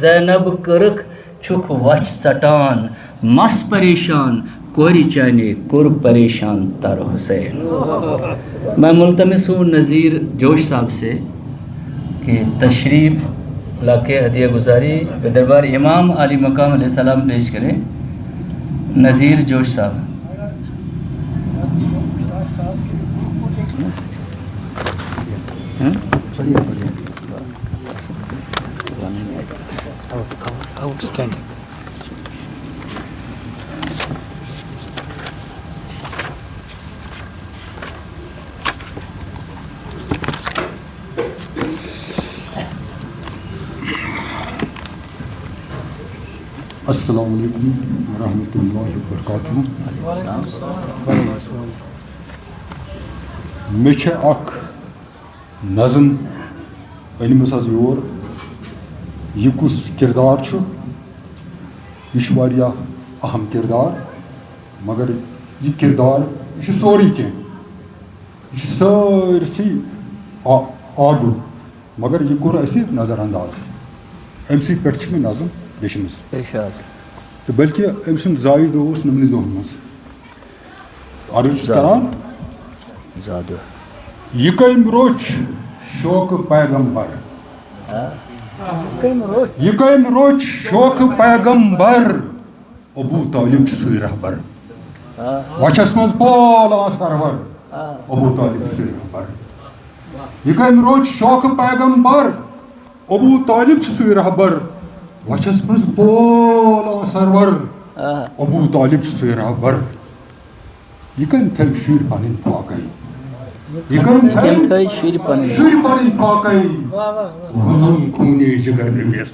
زینب کرک چھک وچھ ژٹان مس پریشان کوری چانے کور پریشان تر حسین. میں ملتمس ہوں نذیر جوش صاحب سے کہ تشریف لا کے ہدیہ گزاری بے دربار امام علی مقام علیہ السلام پیش کریں. نذیر جوش صاحب. Outstanding. السلام علیکم ورحمۃ اللہ وبرکاتہ. مے چھے اک نظم علمس حظ یور یہ کس کردار چھو یہ واریاہ اہم کردار مگر یہ کردار یہ سوری کی یہ سارسی آگر مگر یہ کور اسی نظر انداز ام سی پہ میں نظم لیچمس تو بلکہ ام سند زائی دہ اس نمنی دہن مز عرض کران یہ کم روچ شوق پیغمبر یہ کم روچ شوق پیغمبر ابو طالب سوی رہبر وچھس مز پال آ سرور ابو طالب سوی رہبر یہ کم روچ شوق پیغمبر ابو طالب سوی رہبر وچھس مز پال آ سرور ابو طالب سوی رہبر یہ کم تھل شیر پنن پاکی یہ کم تھل شیر پنن پاکی ونن خونی جگر نویس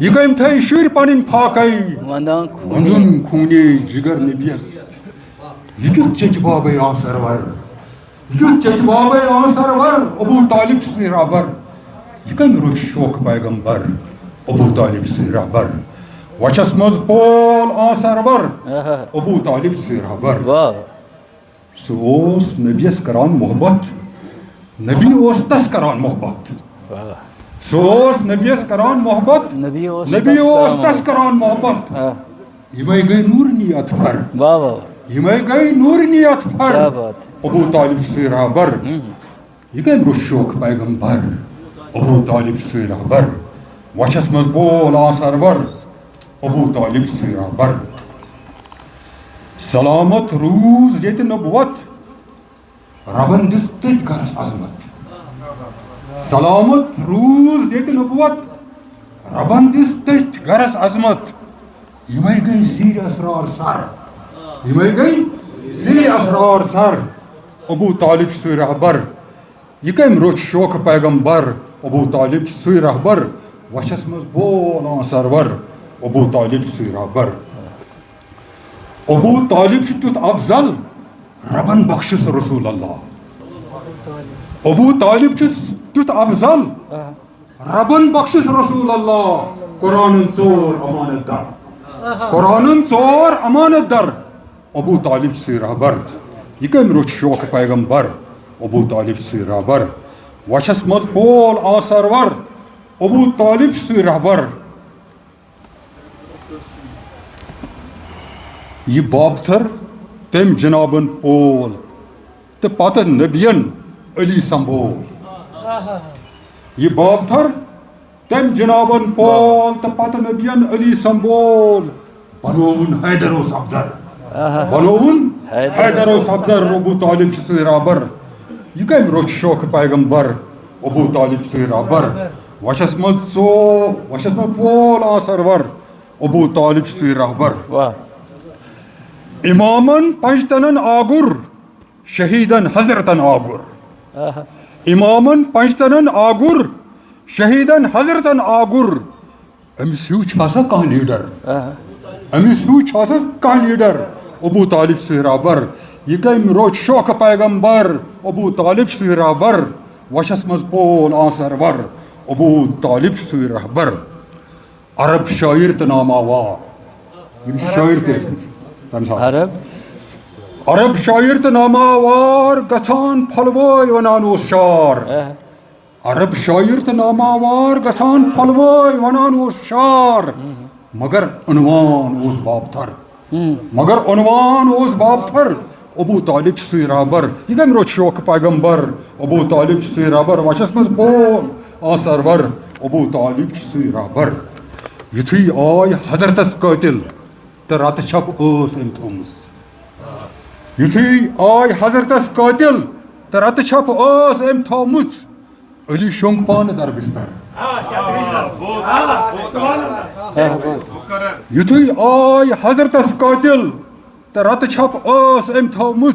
یہ کم تھل شیر پنن پاکی ونن خونی جگر نویس یہ کیت چچ بابے آ سرور یہ چچ بابے آ سرور ابو طالب سوی رہبر یہ کم روچ شوق پیغمبر ابو طالب سوی رہبر وچھس مز پول آ سرور ابو طالب سوی رہبر سہ اوس نبیس کران محبت نبی اوس تس کران محبت سہ اوس نبیس کران محبت نبی اوس تس کران محبت یمے گئی نورنیت پر یمے گئی نورنیت پر ابو طالب سوی رہبر یہ کم روچ شوق پیغمبر ابو طالب سوی رہبر وچھس مز پول آ سرور ابو طالب سوی رہبر سلامت روز یت نبوت ربن دس تت گرس عظمت سلامت روز یت نبوت ربن دس تت گرس عظمت یمے گئی زیر اسرار سر یمے گئی زیر اسرار سر ابو طالب سوی رہبر یہ کم روچ شوق پیغمبر ابو طالب سوی رہبر وچھس مز بول آ سرور ابو طالب سوی رہبر ابو طالب تیت افضل ربن بخشس رسول اللہ ابو طالب تیت افضل ربن بخشس رسول اللہ قرآن ژور امانت در قرآن ژور امانت در ابو طالب سوی رہبر یہ کم روچ شوق پیغمبر ابو طالب سوی رہبر وچھس مز پول آ سرور ابو طالب سوی رہبر یہ بابتھر تم جنابن پول تو پتہ نبین علی سنبول یہ بابتھر تم جنابن پول تو پتہ نبین علی سنبول بنون حیدر و صفدر بنون حیدر و صفدر ابو طالب سوی رہبر یہ کم روچ شوق پیغمبر ابو طالب سوی رہبر وچھس مز پول آ سرور ابو طالب سوی رہبر امامن پنجتنن آگر شہیدن حضرتن آگر امامن پنجتنن آگر شہیدن حضرتن آگر امس ہیو چھاسا کان لیڈر امس ہیو چھاسا کان لیڈر ابو طالب سوی رہبر یہ کم روچ شوق پیغمبر ابو طالب سوی رہبر وچھس مز پول آ سرور ابو طالب سوی رہبر عرب شاعر تو نام آوار شاعر تے عرب شاعر تو نام آوار گھان پھلوے ونان اس شار عرب شاعر تو ناماوار گژھان پھلوٲے ونان اوس شار مگر عنوان اوس بابتھر مگر عنوان اوس بابتھر ابو طالب چھُ سُے رابر یہِ کمہِ روٚٹ شوقہٕ پیغمبر ابو طالب چھُ سُے رابر وچھس منٛز بول آ سرور ابو طالب چھُ سُے رابر یُتھُے آے حضرتس قٲتِل تہٕ رتہٕ چھپ ٲس أمۍ تھٲومٕژ یُتھُے آے حضرتس قٲتِل تہٕ رتہٕ چھپ ٲس أمۍ تھٲومٕژ علی شۄنٛگ پانہٕ در بستر یُتھُے آے حضرتس قٲتِل تہٕ رتہٕ چھپ ٲس أمۍ تھٲومٕژ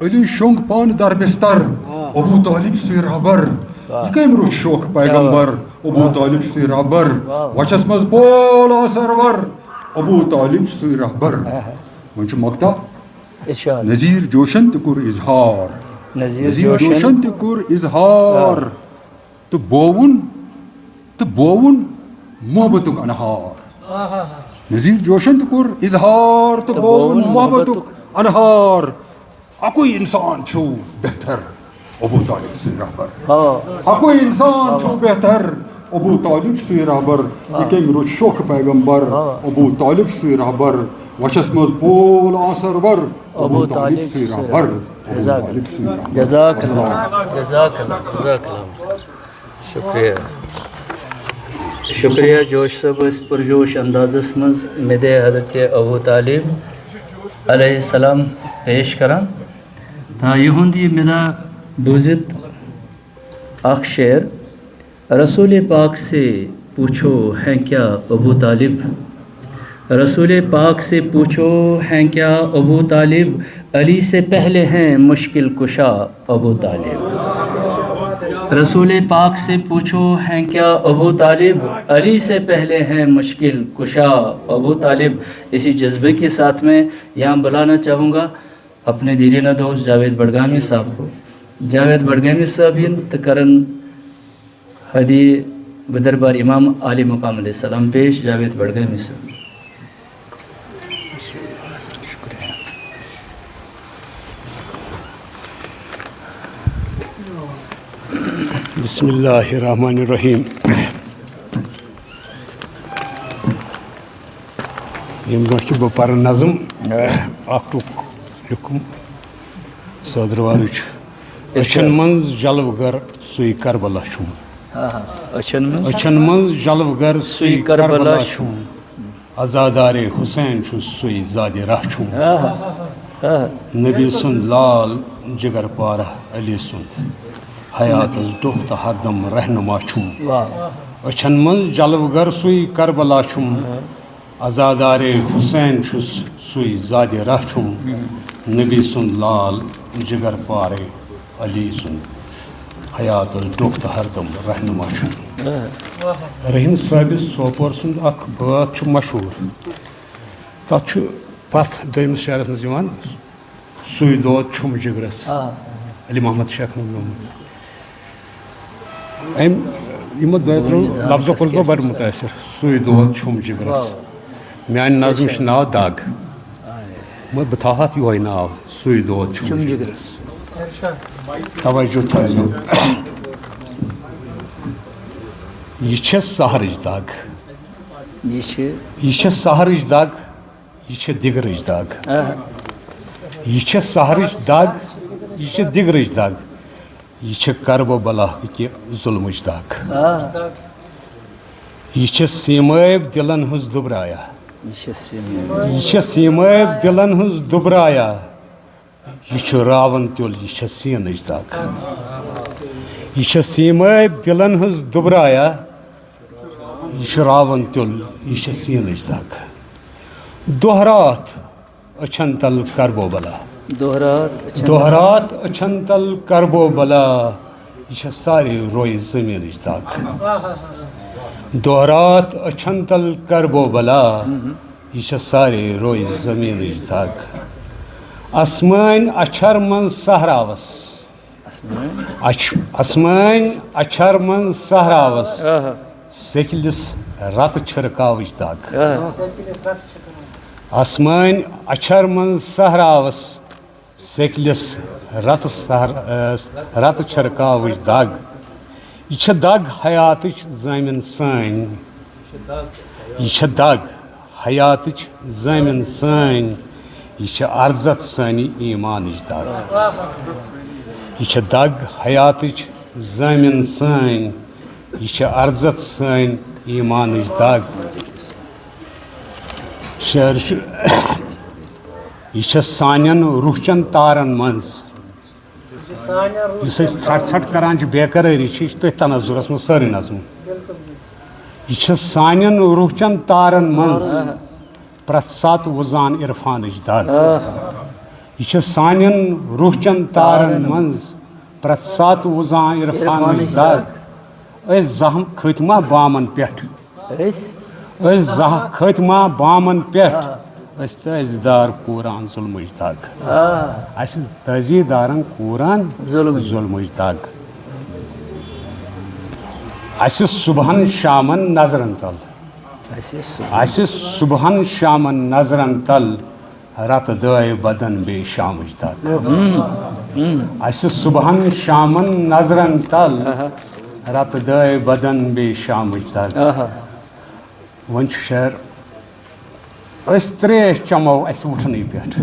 علی شۄنٛگ پانہٕ در بستر ابو طالب چھُ سُے رابر یہِ کٔمۍ روٚٹ شوقہٕ پیغمبر ابو طالب چھُ سُے رابر وچھس منٛز بول آ سرور ابو طالب چھُ سُے رابر وۄنۍ چھُ مۄکتا نذیٖر جوشن تہِ کوٚر اظہار نذیٖر جوشن تہِ کوٚر اظہار تہٕ بووُن محبتُک انہار نذیٖر جوشن تہِ کوٚر اظہار تہٕ بووُن محبتُک انہار اکُے انسان چھُ بہتر ابو طالب چھُ سُے رابر اکُے انسان چھُ بہتر ابو طالب چھُ سُے رابر یہِ کٔمۍ روٚٹ شوقہٕ پیغمبر ابو طالب چھُ سُے رابر وچھس منٛز بول آ سرور ابو طالب چھُ سُے رابر ابو طالب چھُ سُے رابر جزاک اللہ جزاک اللہ جزاک اللہ شکریہ شکریہ جوش صٲب ٲسۍ پُرجوش اندازس منٛز مےٚ دے حضرت ابو طالب علیہ السلام پیش کران تہٕ یِہُنٛد یہِ مےٚ دا بوٗزِتھ اکھ شعر رسول پاک سے پوچھو ہیں کیا ابو طالب رسول پاک سے پوچھو ہیں کیا ابو طالب علی سے پہلے ہیں مشکل کشا ابو طالب رسول پاک سے پوچھو ہیں کیا ابو طالب علی سے پہلے ہیں مشکل کشا ابو طالب اسی جذبے کے ساتھ میں یہاں بلانا چاہوں گا اپنے دیرینہ دوست جاوید بڈگامی صاحب کو جاوید بڈگامی صاحب تو کرن حدی بدربار امام علی مقام علیہ السلام پیش جاوید بڈگامی صاحب بسم اللہ الرحمن الرحیم یم برونٛہہ بہٕ پرٕ نظم اکھ لیوٗکھُم صدروارٕچ أچھن منٛز جلوٕ گر سُے کربلا چھُم أچھن منٛز جلوٕ گر سُے کربلا چھُم عزادارے حسین چھُس سُے زادِ راہ چھُم نبی سُنٛد لال جگر پارہ علی سُنٛد حیاتس ڈوٚکھ تہٕ ہردم رہنما چھُم أچھن منٛز جلوٕ گر سُے کربلا چھُم عزادارے حسین چھُس سُے زادِ راہ چھُم نبی سُنٛد لال جگر پارے علی سُنٛد حیاتس ڈوٚکھ تہٕ ہردم رہنما چھُم رحیم صٲبِ سوپور سُنٛد اکھ بٲتھ چھُ مشہوٗر تتھ چھُ پتھ دوٚیمِس شعرس منٛز یِوان سُے دود چھُم جگرس علی محمد شیخن گوٚمُت أمۍ یِمو دۄیو ترٛیٚیو لفظو کوٚرُس بہٕ بڑٕ مُتٲثر سُے دود چھُم جگرس میانہِ نظمہِ چھُ ناو دگ بہٕ تھاوٕ اَتھ یِہوے ناو سُے دود چھُم جگرس توجہ تھٲیزیو یہِ چھےٚ سہرٕچ دگ یہِ چھےٚ سہرٕچ دگ یہِ چھےٚ دِگرٕچ دگ یہِ چھےٚ سہرٕچ دگ یہِ چھےٚ دِگرٕچ دگ یہِ چھےٚ کربو بلا کہِ ظُلمٕچ دگ یہِ چھےٚ سیٖمٲبۍ دِلن ہٕنٛز دُبرایا یہِ چھےٚ سیٖمٲبۍ دِلن ہٕنٛز دُبرایا یہِ چھُ راوَن تیُل یہِ چھےٚ سیٖنٕچ دگ یہِ چھےٚ سیٖمٲبۍ دِلن ہٕنٛز دُبرایا یہِ چھُ راوَن تیُل یہِ چھےٚ سیٖنٕچ دگ دۄہ راتھ أچھن تل کربو بلا دۄہ راتھ أچھن تل کربو بلا یہِ چھےٚ سارے رویہِ زٔمیٖنٕچ دگ دۄہ راتھ أچھن تل کربو بلا یہِ چھےٚ سارے رویہِ زٔمیٖنٕچ دگ آسمٲنۍ اچھر منٛز صحراوس آسمٲنۍ اچھر منٛز صحراوس سیٚکلِس رتہٕ چھِرکاوٕچ دگ آسمٲنۍ اچھر منٛز صحراوس سیٚکلِس رتہٕ چھِرکاوٕچ دگ یہ دگ حیاتچ زامن سان یہ دگ حیاتچ زامن سان یہ عرضت سانی ایمانچ دگ یہ دگ حیاتچ زامن سان یہ عرضت سان ایمانچ دگ شعر یہ سانین روحچن تارن منز اس ژھٹ ژھٹ کران بے قراری یہ تھی تناظرس من ساری نظم یہ سانین روحچن تارن منز پرت سات وزان عرفانچ دگ یہ سانین روحچن تارن منز پرت سات وزان عرفانچ دگ اس زہم کھتما بامن پیٹھ اس کھتما بامن پیٹھ اس تازیدار قرآن ظلمچ دگ اس تازیدارن قرآن ظلمچ دگ اس صبحن شامن نظرن تل اس صبحن شامن نظرن تل رت دائے بدن بے شامچ دگ اس صبحن شامن نظرن تل رت دائے بدن بے شامچ دگ ون شعر اس تریش چمو اس وٹھنے پیٹھ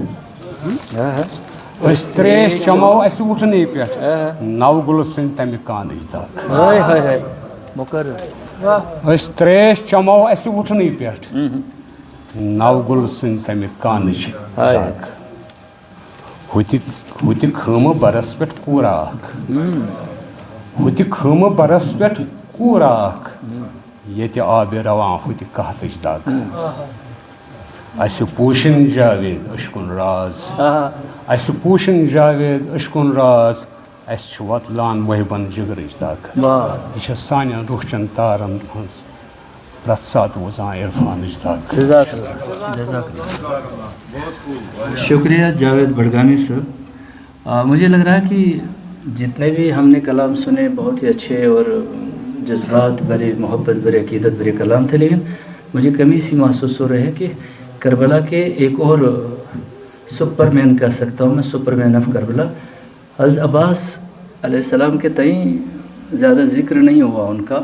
اس تریش چمو اس وٹھنے پیٹھ نو گل سن تمہ کانچ دگ اس تریش چمو اس وٹھنے پیٹھ نو گل سن تمہ کانچ دگ ہوتہ خم برس پیٹھ کورا اکھ ہوتہ خم برس پیٹھ کورا اکھ یت آب روان ہوتہ قحطچ دگ اس پوشن جاوید اشکن راز اس پوشن جاوید اشکن راز اس وطلان وحبن جگرچ دگ یہ سانین روحچن تارن ہز پرت سات وزان عرفانچ دگ شکریہ جاوید بڑگامی صاحب مجھے لگ رہا ہے کہ جتنے بھی ہم نے کلام سنے بہت ہی اچھے اور جذبات بھرے محبت بھرے عقیدت بھرے کلام تھے لیکن مجھے کمی سی محسوس ہو رہے ہے کہ کربلا کے ایک اور سپر مین کہہ سکتا ہوں میں سپر مین آف کربلا حضرت عباس علیہ السلام کے تئیں زیادہ ذکر نہیں ہوا ان کا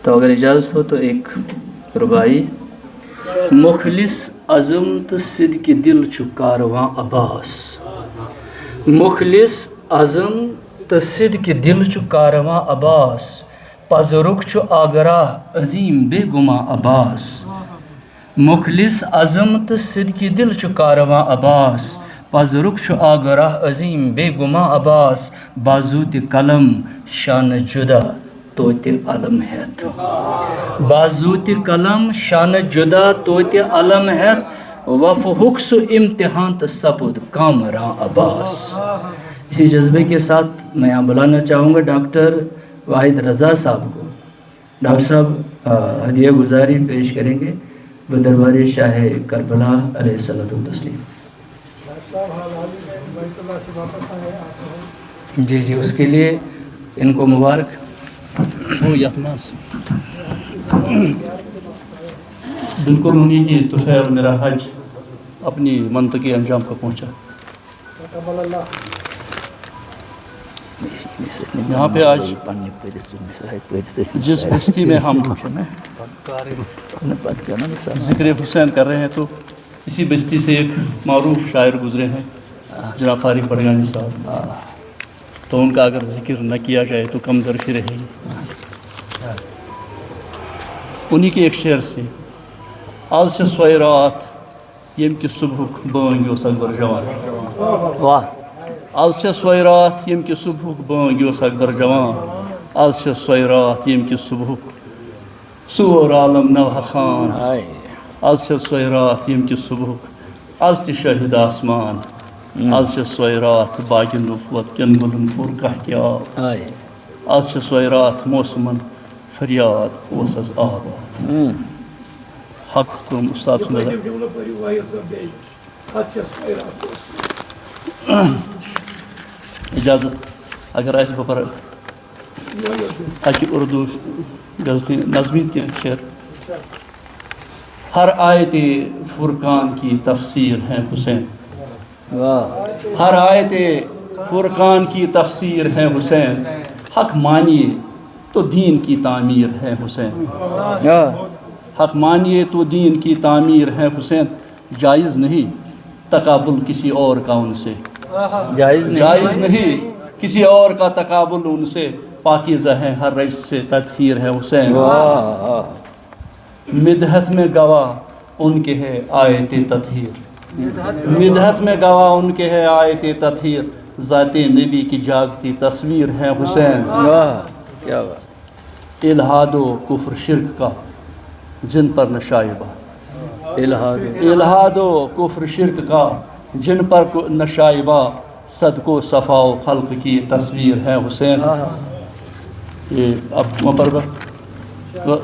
تو اگر اجازت ہو تو ایک ربائی مخلص عزم تو صدق دل چھو کارواں عباس مخلص عزم تو صدق دل چھو کارواں عباس پزرک چھو آگراہ عظیم بے گماں عباس مخلص عزم تو صدق دل چھو کارواں عباس پزرک چھو آگراہ عظیم بے گماں عباس بازوت قلم شان جدا توت علم ہیت بازوت قلم شان جدا توت علم ہیت وف حکس امتحان تو سپود کامراں عباس اسی جذبے کے ساتھ میں یہاں بلانا چاہوں گا ڈاکٹر واحد رضا صاحب کو ڈاکٹر صاحب ہدیہ گزاری پیش کریں گے بدربار شاہ کربلا علیہ الصلوۃ والتسلیم جی جی اس کے لیے ان کو مبارک بالکل انہیں کی توفیل میرا حج اپنی منطقی انجام پر پہنچا یہاں پہ آج جس بستی میں ہم ذکر حسین کر رہے ہیں تو اسی بستی سے ایک معروف شاعر گزرے ہیں جناب فارغ بڑگانی صاحب تو ان کا اگر ذکر نہ کیا جائے تو کم درشی رہے گی انہی کے ایک شعر سے آز چھ سوئی رات یم کہ صبح بانگ اس اکبر جوان واہ آز چھ سوئی رات یم کہ صبح بانگ اس اکبر جوان آز چھ سوئی رات یم کہ صبح سور عالم نوح خان آز چھ سوئی رات یم کہ صبح آز تہ شاہد آسمان آز چھ سوئی رات باغ نبوت کن گلن پور کہتیا آز چھ سوئی رات موسمن فریاد اوس از آباد حق کم استاد سنت اجازت اگر آئے بہ پر اکہ اردو غزل نظمی کے شعر ہر آیت فرقان کی تفسیر ہے حسین ہر آیت فرقان کی تفسیر ہے حسین حق مانیے تو دین کی تعمیر ہے حسین، حق مانیے تو دین کی تعمیر ہے حسین، جائز نہیں تقابل کسی اور کا ان سے، جائز نہیں کسی اور کا تقابل ان سے، پاکیزہ ہے ہر رجس سے تطہیر ہے حسین، مدحت میں گواہ ان کے ہے آیت تطہیر، مدحت میں گواہ ان کے ہے آیت تطہیر، ذات نبی کی جاگتی تصویر ہے حسین، کیا بات، الہاد و کفر شرک کا جن پر نشائبہ، الہاد و کفر شرک کا جن پر نشائبہ، صدق و صفا و خلق کی تصویر ہے حسین۔ یہ اب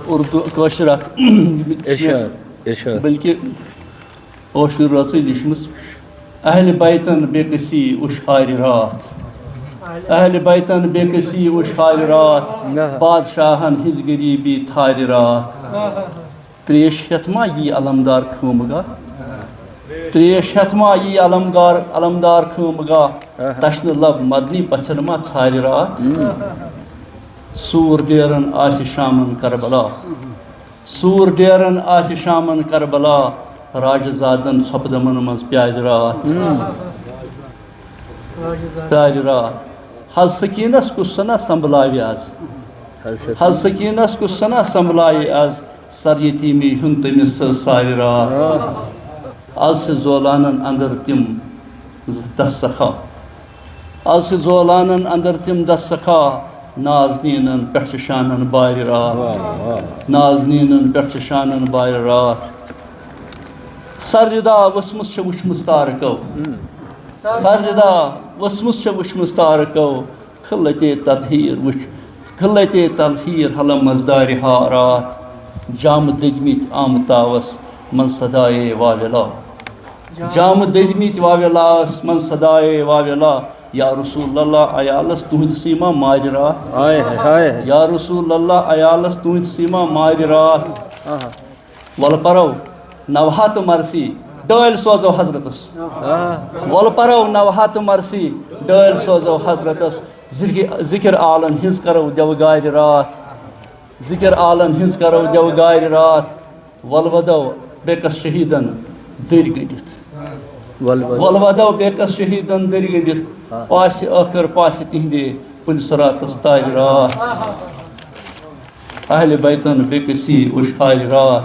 اردو کوشر بلکہ اوشر رچی لچمس، اہل بیتن بے کسی اشہار رات، اہل بیتن بے کسی اشہار رات، بادشاہن ہز غریبی تھار رات، تریش ہتما یہ علمدار خومگاہ، تریش ہتما یہ علمدار خومگاہ، تشن لب مدنی پچھن ما ژھارِ رات، سور ڈیرن آسہِ شامن کربلا، سور ڈیرن آسہِ شامن کربلا، راج زادن ژھۄپہٕ منٛز پیارِ رات، پیارِ رات، حض سکینس کُس سنا سنبھلاوِ آز، حض سکینس کُس سنا سنبھلایہِ آز، سر یتیمی ہُنٛد تٔمِس سارِ رات، آز چھِ زولانن اندر تِم دس سخا، آز چھِ زولانن اندر تِم دس سخا، نازنینن پٮ۪ٹھ چھِ شانن بارِ رات، نازنینن پٮ۪ٹھ چھِ شانن بارِ رات، سر ردا ؤژھمٕژ چھےٚ وٕچھمٕژ تارکو، سر ردا ؤژھمٕژ چھےٚ وٕچھمٕژ تارکو، خلتے تطہیر وٕچھ، خلتے تطہیر حلم مزدارِ رات، جام دٔدمٕتۍ آمتاوس من صدایے واویلا، جام دٔدمٕتۍ واویلاس من صدایے واویلا، یا رسول اللہ عیالس تُہنٛدِ سیما مارِ رات، یا رسول اللہ عیالس تُہنٛدِ سیما مارِ رات، ول پرو نوحات مرسی ڈٲلۍ سوزو حضرتس، ول پرو نوحات مرسی ڈٲلۍ سوزو حضرتس، ذکر عالن ہنٛز کرو دیوگارِ رات، ذکر عالن ہنٛز کرو دیوگارِ رات، ول ودو بیکس شہیدن دٔرۍ گٔنڈِتھ، ول ودو بیکس شہیدن دٔرۍ گٔنڈِتھ، پاسہِ ٲخر پاسہِ تِہنٛدے پُلسراتس تارِ رات، اہل بیتن بے کسی اشہار رات،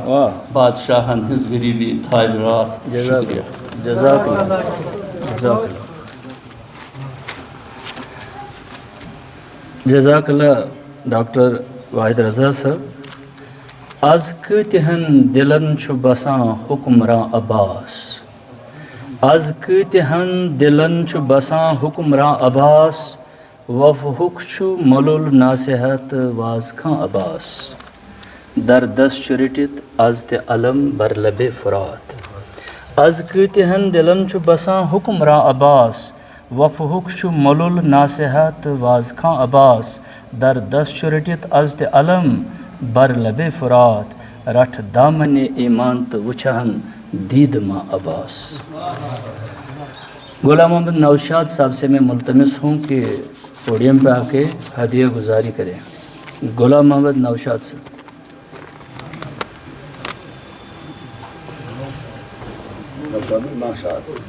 بادشاہن ہنٛز غریبی تھارِ رات۔ شکریہ، جزاک اللہ، جزاک اللہ، جزاک اللہ ڈاکٹر واحد رضا صاحب۔ آز کۭتِہن دلن چھُ بسان حکمراں عباس، آز کۭتِہن دلن چھُ بسان حکمراں عباس، وفہُک چھُ مۄلُل ناصحت واز خاں عباس، دردس چھُ رٔٹِتھ آز تہِ علم بر لبے فرات، آز کۭتِہن دلن چھُ بسان حکمراں عباس، وفہُک چھُ مۄلُل ناصحت واز خاں عباس، دردس چھُ رٔٹِتھ آز تہِ علم بر لبے فرات، رٹھ دامنِ ایمان تہٕ وٕچھہن دید ماں عباس۔ غلام محمد نوشاد صاحب سے میں ملتمس ہوں کہ پوڈیم پہ آ کے ہدیہ گزاری کریں۔ غلام محمد نوشاد صاحب۔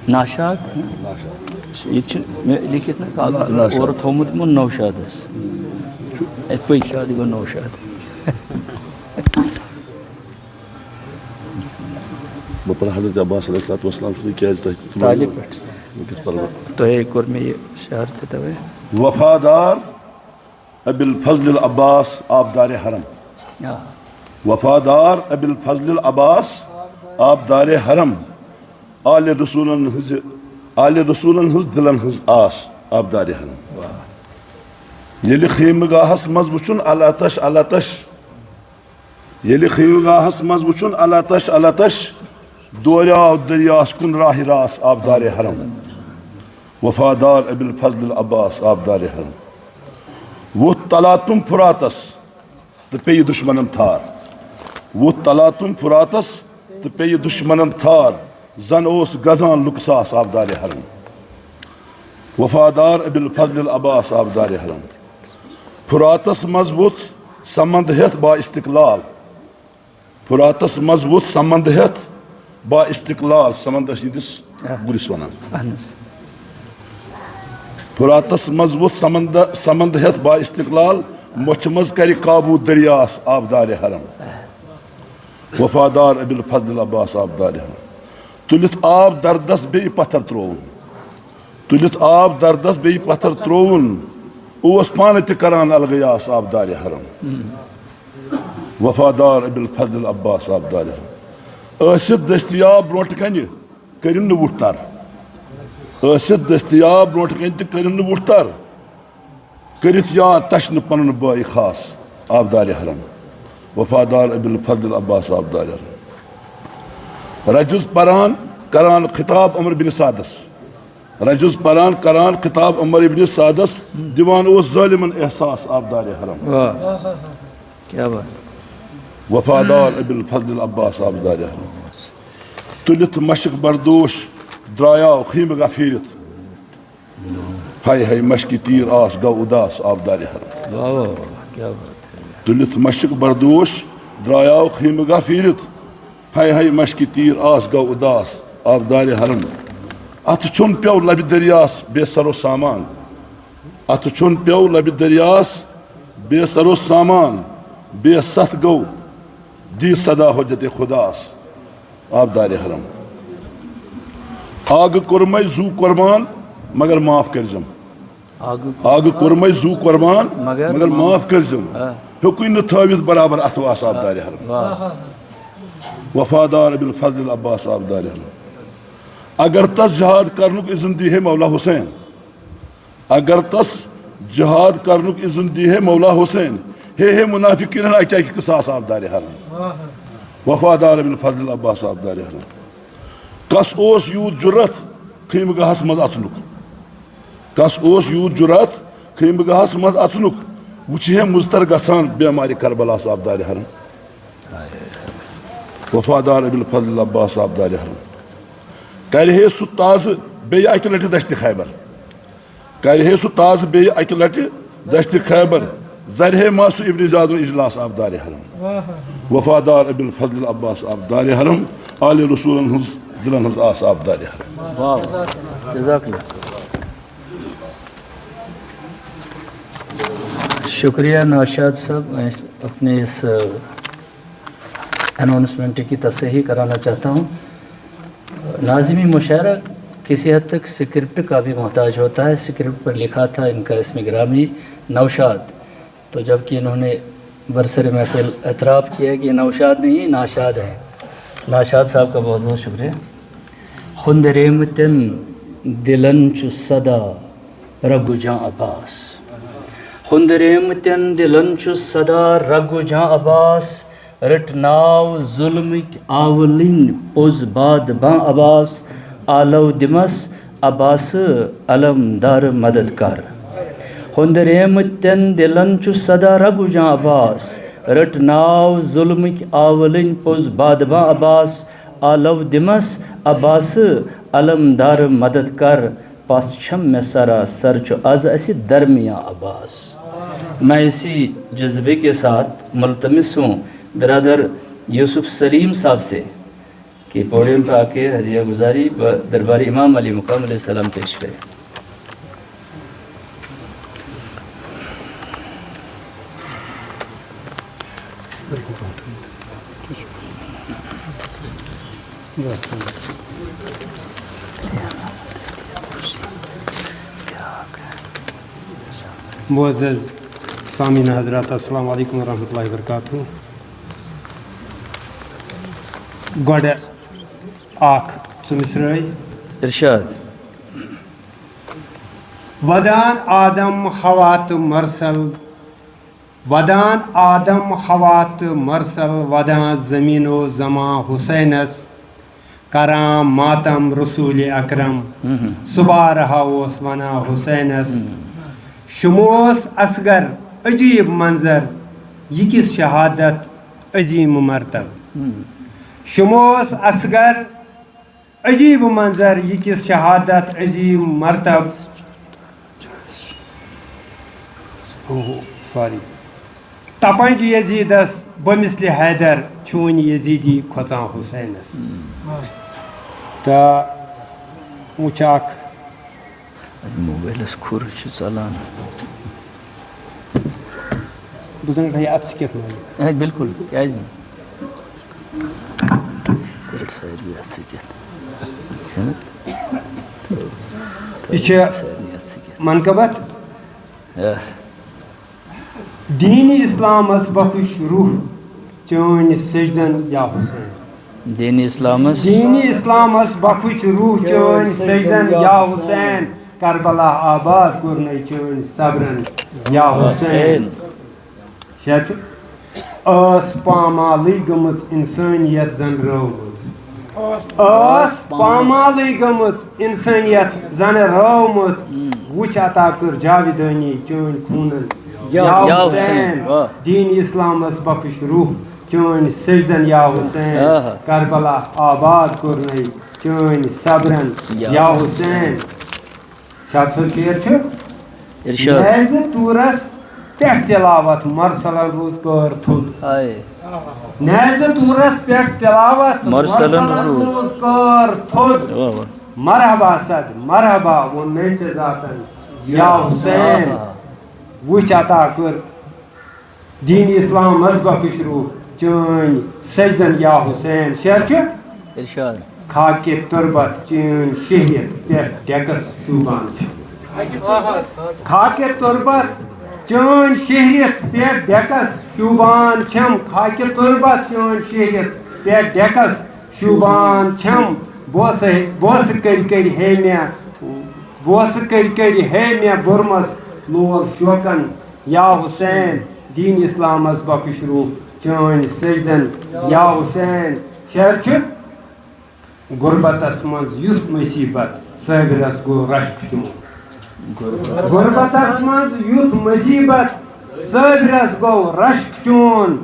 ناشاد یہ لکھت نا کاغذ اور تھومت مون نوشاد پی شاد گو نوشاد۔ حضرت عباس علیہ السلام طالب تو ایک اور میں یہ شعر تھا وفادار ابی الفضل العباس آبدار حرم، وفادار ابی الفضل العباس آبدار حرم، آل رسولن ہز دلن ہز آس آبدار حرم، یلی خیمگاہس مز وچن علاتش علاتش، یلی خیمگاہس مز وچن علاتش علاتش، دوریاو دریاس کن راہ راس آبدار حرم، وفادار ابی الفضل العباس آبدار حرم، وہ تلاتم فراتس تو پی دشمنم تھار، وہ تلاتم فراتس تو پی دشمنم تھار، زن اوس گزان لکساس آبدار حرم، وفادار ابی الفضل العباس آبدار حرم، فراتس مضبوط سمند ہتھ با استقلال فراتس مضبوط سمند ہتھ با استقلال سمندر ہندس گرس ونان فراتس مضبوط سمند ہتھ با استقلال مچھ مز کر قابو دریاس آبدار حرم وفادار ابی الفضل العباس آبدار حرم تلت آب دردس بی پتھر ترون تلت آب دردس بی پتھر ترون اوس پانہ تہ کران الغیاس آبدار حرم وفادار ابی الفضل العباس آبدار حرم ٲسِتھ دٔستیاب برونٛٹھ کنہِ کٔرِو نہٕ وُٹھ تر ٲسِتھ دٔستیاب برونٛٹھ کنہِ تہِ کٔرِو نہٕ وُٹھ تر کٔرِتھ یاد تشنہٕ پنُن بٲے خاص آبدار حرم وفادار ابی الفضل العباس آبدار حرم رجز پران کران خطاب عمر بن سعدس رجز پران کران خطاب عمر بن سعدس دیوان اوس ظالمن احساس آبدار حرم کیا بات وفادار ابی الفضل العباس آبدار حرم تلت مشک بردوش درایاو خیمگاہ پھیرت ہائی ہائی مشکی تیر آس گو اداس آبدار حرم کیا بات تلت مشک بردوش درایاو خیمگاہ پھیرت ہائی ہائی مشکی تیر آس گو اداس آبدار حرم اتھ چھن پیو لبِ دریاس بے سر و سامان اتھ چھن پیو لبِ دریاس بے سر و سامان بے ست گو دی صدا حجت خداس آبدار حرم آگ کورمے زو قربان مگر معاف کرزم آگ کورمے زو قربان مگر معاف کرزم ہیوکُے نہٕ تھٲوِتھ برابر اتھواس آبدار حرم وفادار ابی الفضل العباس آبدار حرم اگر تس جہاد کرنک اذن دی ہے مولا حسین اگر تس جہاد کرنک اذن دی ہے مولا حسین ہے منافقین اکیا کی قصاص آبدار حرم وفادار ابی الفضل العباس آبدار حرم کس اوس یوت جرت خیمگاہس مز اژنک کس اوس یوت جرت خیمگاہس مز اژنک وچھ ہے مزتر گژھان بیمارِ کربلاس آبدار حرم وفادار ابی الفضل العباس آبدار حرم کرہے سہ تازہ بیٚیہِ اکہِ لٹہِ دشتِ خیبر کرہے سہ تازہ بیٚیہِ اکہِ لٹہِ دشتِ خیبر زرہے ماسو ابن زیادُن اجلاس آبدار حرم وفادار ابی الفضل العباس آبدار حرم آل رسولن ہنز دلن ہنز آس آبدار حرم جزاک اللہ شکریہ نوشاد صاحب. میں اپنے اس اناؤنسمنٹ کی تصحیح کرانا چاہتا ہوں. لازمی مشاعرہ کسی حد تک سکرپٹ کا بھی محتاج ہوتا ہے. سکرپٹ پر لکھا تھا ان کا اسم گرامی نوشاد, تو جب کہ انہوں نے برسر محفل اعتراف کیا کہ نوشاد نہیں ناشاد ہے. ناشاد صاحب کا بہت بہت شکریہ. خندریمتن دلن چو صدا رگو جاں عباس خندریمتن دلن چو صدا رگو جاں عباس رٹ ناو ظلمک آولین پوز باد باں عباس آلو دمس عباس علمدار مددکار خندریمتن دلن چو صدا رگو جاں عباس رٹ ناو ظلمک آولین پوز باد باں عباس آلو دمس عباس علمدار مدد کر پاس چھم میں سرا سر چو از اسی درمیاں عباس. میں اسی جذبے کے ساتھ ملتمس ہوں برادر یوسف سلیم صاحب سے کہ پوڈیم پہ آ کے ہدیہ گزاری درباری امام علی مقام علیہ السلام پیش کریں. معزز سامعین حضرات السلام علیکم ورحمۃ اللہ وبرکاتہ. گۄڈٕ اکھ ژٕ ارشاد. ودان آدم ہوا تہٕ مرسل ودان آدم ہوا تہٕ مرسل ودان زمین و زمان حسینس کران ماتم رسول اکرم صبح رہا اوس ونان حسینس شموس اصغر عجیب منظر یہ کس شہادت عظیم مرتب شموس اصغر عجیب منظر یہ کس شہادت عظیم مرتب سوری تپنج یزیدس بمثل حیدر چون یزیدی کھوژان حسینس تو وچاک موبائلس کھور چلان بزن بھائی ات سکت مالی بالکل کیاز یہ منقبت دین اسلام بخش روح چون سجدن یا حسین دین اسلام بخش روح چون سجدن یا حسین کربلا آباد کرنے چون صبرن یا حسین اس پامالی گمت انسانیت زن رومت اس پامالی گمت انسانیت زن رومت وچ عطا کر جاویدانی چون خونن یا حسین دین اسلام بخش روح چون سجدن یا حسین کربلا آباد کرنے چون صبرن یا حسین شاہ صاحب شیر ارشاد تورس پہ تلاوت مرسلن روز کر تھود نیز تورس پہ تلاوت مرسلن روز کر تھود مرحبا صد مرحبا وہ نیچ ذاتن یا حسین وچ عطا کر دین اسلام بخش روح چون سجدن یا حسین شیر ارشاد خاک تربت چون شہریت پہ ڈیکس شوبان خاک تربت چون شہریت پہ ڈیکس شوبان چھم خاک تربت چون شہریت پہ ڈیکس شوبان چھم بوس کر مے برمس لول شوکن یا حسین دین اسلام بخش روح چون سجدن یا حسین شہر غربتس مز یُس مصیبت صابرس گو رشک چون غربتس مز یُس مصیبت صابرس گو رشک چون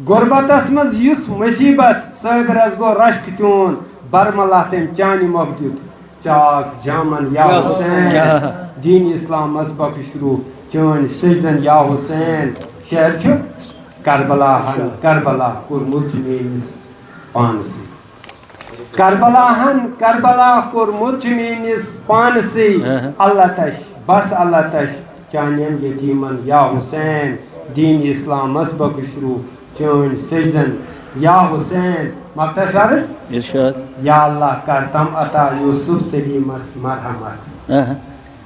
غربتس مز یُس مصیبت صابرس گو رشک چون برملا تم چانہ مخدود چاک جامن یا حسین دین اسلام بخش روح چون سجدن یا حسین شہر کربلا کورمت میس پانس کربلا کورمت میس پانس اللہ تش بس اللہ تش چانین یتیمن یا حسین دین اسلام بخش روح چون سجدن یا حسین مکتب ارشاد یا اللہ کرتم عطا یوسف سلیمس مرحمت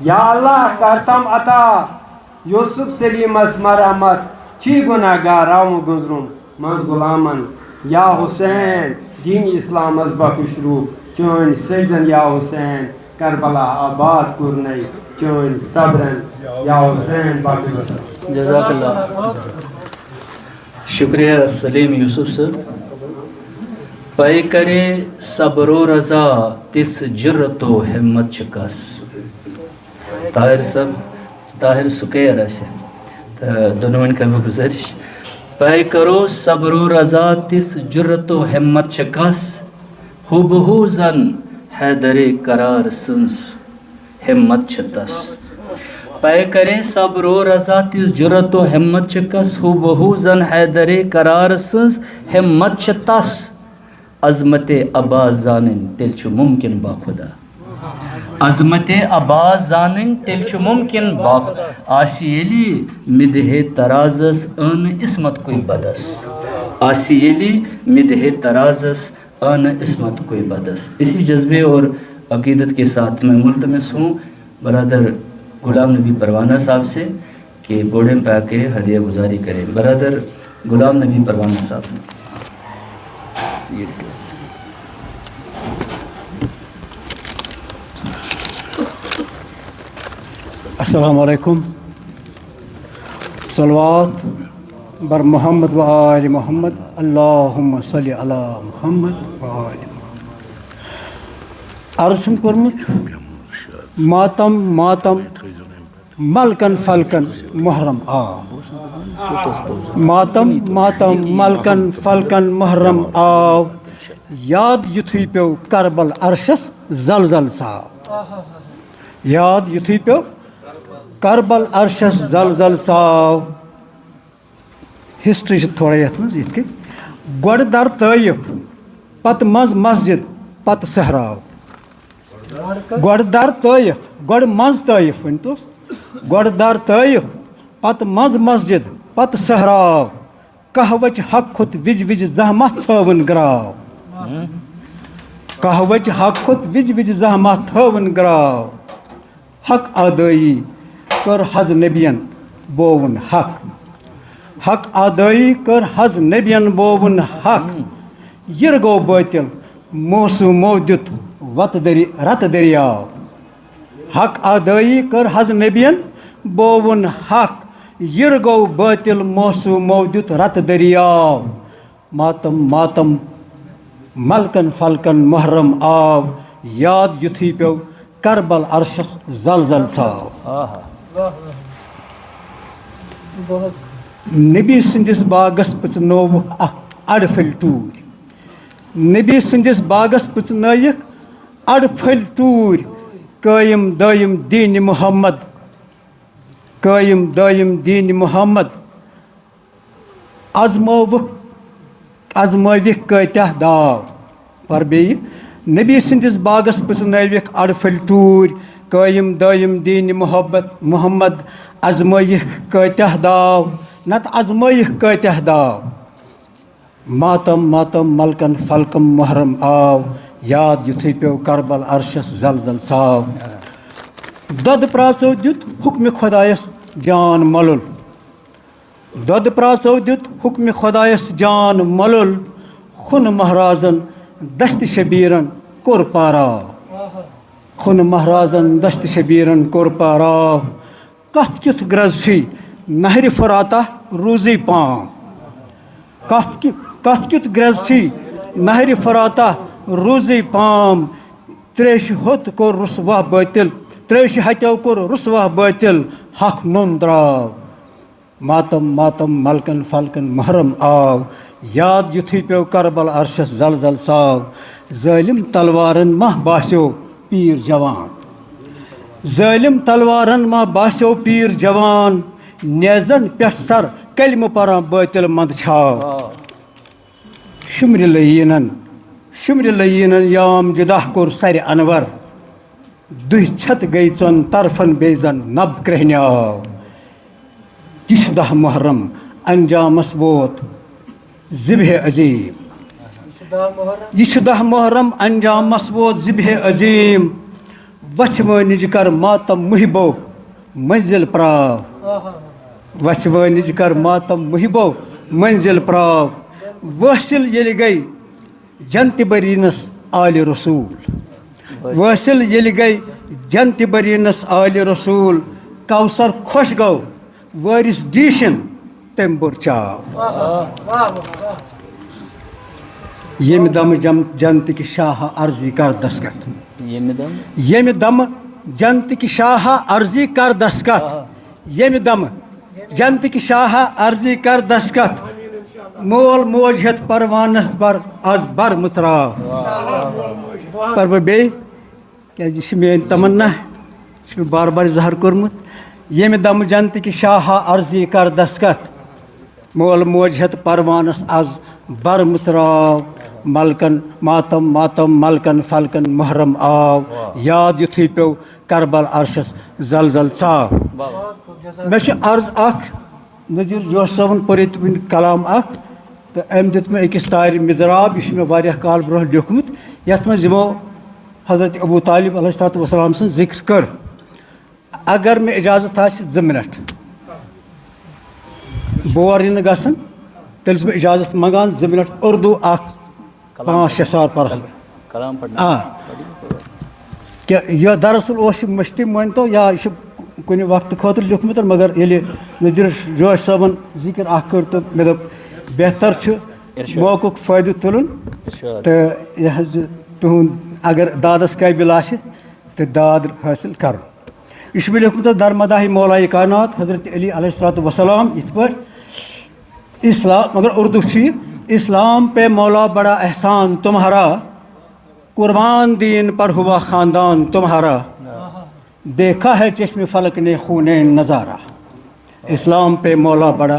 یا اللہ کرتم عطا یوسف سلیمس مرحمت چی گناہ گار آو گزرم مز غلامن یا حسین دین اسلام بخش روح چون سجدن یا حسین کربلا آباد کرنے چون صبرن یا حسین باقی جزاک اللہ شکریہ سلیم یوسف صاحب پے کرے صبر و رضا تس جرت و ہمت چکس طاہر صاحب طاہر سکیر آسے دونوں کا میں گزارش پے کرو صبر و رضا تس جرت و ہمت چکس ہو بہو زن حیدر قرار سنس ہمت چھتس پے کرے صبر و رضا تس جرت و ہمت چکس ہو بہو زن حیدر قرار سنس ہمت چھتس عظمت عباس زانن تیل چھو ممکن با خدا عظمت عباس زانن تیل چھو ممکن با آسیلی مدہ ترازس ان اسمت کوئی بدس آسیلی مدہ ترازس ان اسمت کوئی بدس اسی جذبے اور عقیدت کے ساتھ میں ملتمس ہوں برادر غلام نبی پروانہ صاحب سے کہ بوڑھے پہ کے ہدیہ گزاری کریں برادر غلام نبی پروانہ صاحب السلام علیکم صلوات بر محمد و آل محمد اللہم صلی علی محمد و آل محمد عرض کورمت ماتم ملکن فلکن محرم آو ماتم ملکن فلکن محرم آو یاد یتھوی پیو کربل عرشس زلزل ساو یاد یتھوی پیو کربل عرشس زلزل ساو ہسٹری تھوڑا یتھ مز یتھ کن گۄڈٕ در طٲیف پتہٕ منٛز مسجد پتہٕ صحراو گۄڈٕ در طٲیف گۄڈٕ منٛز طٲیف ؤنۍتوس گۄڈٕ در طٲیف پتہٕ منٛز مسجد پتہٕ صحراو کہوٕچ حق کھوٚت وِزِ وِزِ زحمت تھٲوٕن گراو کہوٕچ حق کھوٚت وِزِ وِزِ زحمت تھٲوٕن گراو حق آدٲیی کٔر حض نبیَن بووُن حق حق آدٲیی کٔر حض نبیَن بووُن حق یِرٕ گوٚو بٲطِل موسوٗمو دیُت رتہٕ دٔریاو حق آدٲیی کٔر حض نبیَن بووُن حق یِرٕ گوٚو بٲطِل موسوٗمو دیُت رتہٕ دٔریاو ماتم ماتم ملکن فلکن محرم آو یاد یُتھُے پیوٚو کربل عرشس زلزل ژاو نبی سٕنٛدِس باغس پٕژنووُکھ اکھ اَڑٕ پھٔلۍ ٹوٗرۍ نبی سٕنٛدِس باغس پٕژنٲیِکھ اَڑٕ پھٔلۍ ٹوٗرۍ قٲیِم دٲیِم دیٖنہِ محمد قٲیِم دٲیِم دیٖنہِ محمد ازمٲوِکھ کۭتیاہ داو پر بیٚیہِ نبی سٕنٛدِس باغس پٕژنٲوِکھ اَڑٕ پھٔلۍ ٹوٗرۍ قٲیِم دٲیِم دیٖنہِ محمد ازمٲیِکھ کۭتیاہ داو نتہٕ ازمٲیِکھ کۭتیاہ داو ماتم ماتم ملکن فلکم محرم آو یاد یُتھُے پیوٚو کربل عرشس زلزل ژاو دۄدٕ پرٛاژو دیُت حُکمہِ خۄدایس جان مۄلُل دۄدٕ پرٛاژو دیُت حُکمہِ خۄدایس جان مۄلُل خُنہٕ مہرازن دستہِ شبیٖرن کوٚر پاراو خُنہٕ مہرازن دستہِ شبیٖرن کوٚر پاراو کتھ کیُتھ گرٛز چھُے نہرِ فُراتا روٗزٕے پام کتھ کیُتھ گرٛز چھُے نہرِ فُراتا روٗزٕے پام تریشہِ ہوٚت کوٚر رُسوا بٲطِل تریشہِ ہتیو کوٚر رُسوا بٲطِل حق نوٚن درٛاو ماتم ماتم ملکن فلکن محرم آو یاد یُتھُے پیوٚو کربل عرشس زلزل ژاو ظٲلِم تلوارن ما باسیو پیٖر جوان ظٲلِم تلوارن ما باسیو پیٖر جوان نیزن پٮ۪ٹھ سر کلمہٕ پران بٲطِل منٛدٕ چھاو شُمرِ لعیٖنن یام جُدا کوٚر سرِ انور دُہۍ چھت گٔے ژۄن طرفن بیٚیہِ زن نب کرٛہنیاو یہِ چھُ 10 محرم انجامس ووت ذِبحِ عظیٖم یہِ چھُ 10 محرم انجامس ووت ذِبحِ عظیٖم وَژھِ کر ماتم محبو منزِل پراو وَژھِ کر ماتم محبو منزِل پراو وٲصِل ییٚلہِ گٔے جنتہِ بریٖنس آلہِ رسوٗل وٲصِل ییٚلہِ گٔے جنتہِ بریٖنس آلہِ رسوٗل کوثر خۄش گوٚو وٲرِس ڈیٖشن تٔمۍ بوٚر چاو ییٚمہِ دمہٕ جنتٕکہِ شاہا عرضی کر دسکت ییٚمہِ دمہٕ جنتٕکہِ شاہا عرضی کر دسکت ییٚمہِ دمہٕ جنتٕکہِ شاہا عرضی کر دسکت مول موج ہٮ۪تھ پروانس بر آز بر مٕژراو پر بہٕ بیٚیہِ کیٛازِ یہِ چھِ میٲنۍ تمنا یہِ چھُ مےٚ بار بار اظہار کوٚرمُت ییٚمہِ دمہٕ جنتٕکہِ شاہا عرضی کر دسکت مول موج ہٮ۪تھ پروانس آز بر مٕژراو ملکن ماتم ماتم ملکن فلکن محرم آو یاد یُتھُے پیوٚو کربل عرشس زلزل ژاو مےٚ چھُ عرض اکھ نذیٖر جوش صٲبن پوٚر ییٚتہِ وٕنہِ کلام اکھ تہٕ أمۍ دیُت مےٚ أکِس تارِ مِزراب یہِ چھُ مےٚ واریاہ کال برونٛہہ لیوٗکھمُت یتھ منٛز یِمو حضرت ابوٗ طالب علیہ الصلوٰتُ وسلام سٕنٛز ذِکر کٔر اگر مےٚ اِجازت آسہِ 2 مِنٹ بور یہِ نہٕ گژھان تیٚلہِ چھُس بہٕ اِجازت منٛگان 2 مِنٹ اُردو اکھ 5-6 سال پرٕ یہِ دراصل اوس یہِ مٔشتٕے مٲنۍتو یا یہِ چھُ کُنہِ وقتہٕ خٲطرٕ لیوٗکھمُت مگر ییٚلہِ نذیٖر جوش صٲبن ذِکر اکھ کٔر تہٕ مےٚ دوٚپ بہتر چھُ موقعُک فٲیدٕ تُلُن تہٕ یہِ حظ تُہُنٛد اگر دادس قٲبِل آسہِ تہٕ داد حٲصِل کرُن یہِ چھُ مےٚ لیوٗکھمُت درمداحِ مولایہِ کائنات حضرت علی علیہ الصلوٰتُ وسلام یِتھ پٲٹھۍ اسلام مگر اردو چھُ یہِ اسلام پہ مولا بڑا احسان تمہارا قربان دین پر ہوا خاندان تمہارا دیکھا ہے چشم فلک نے خونین نظارہ اسلام پہ مولا بڑا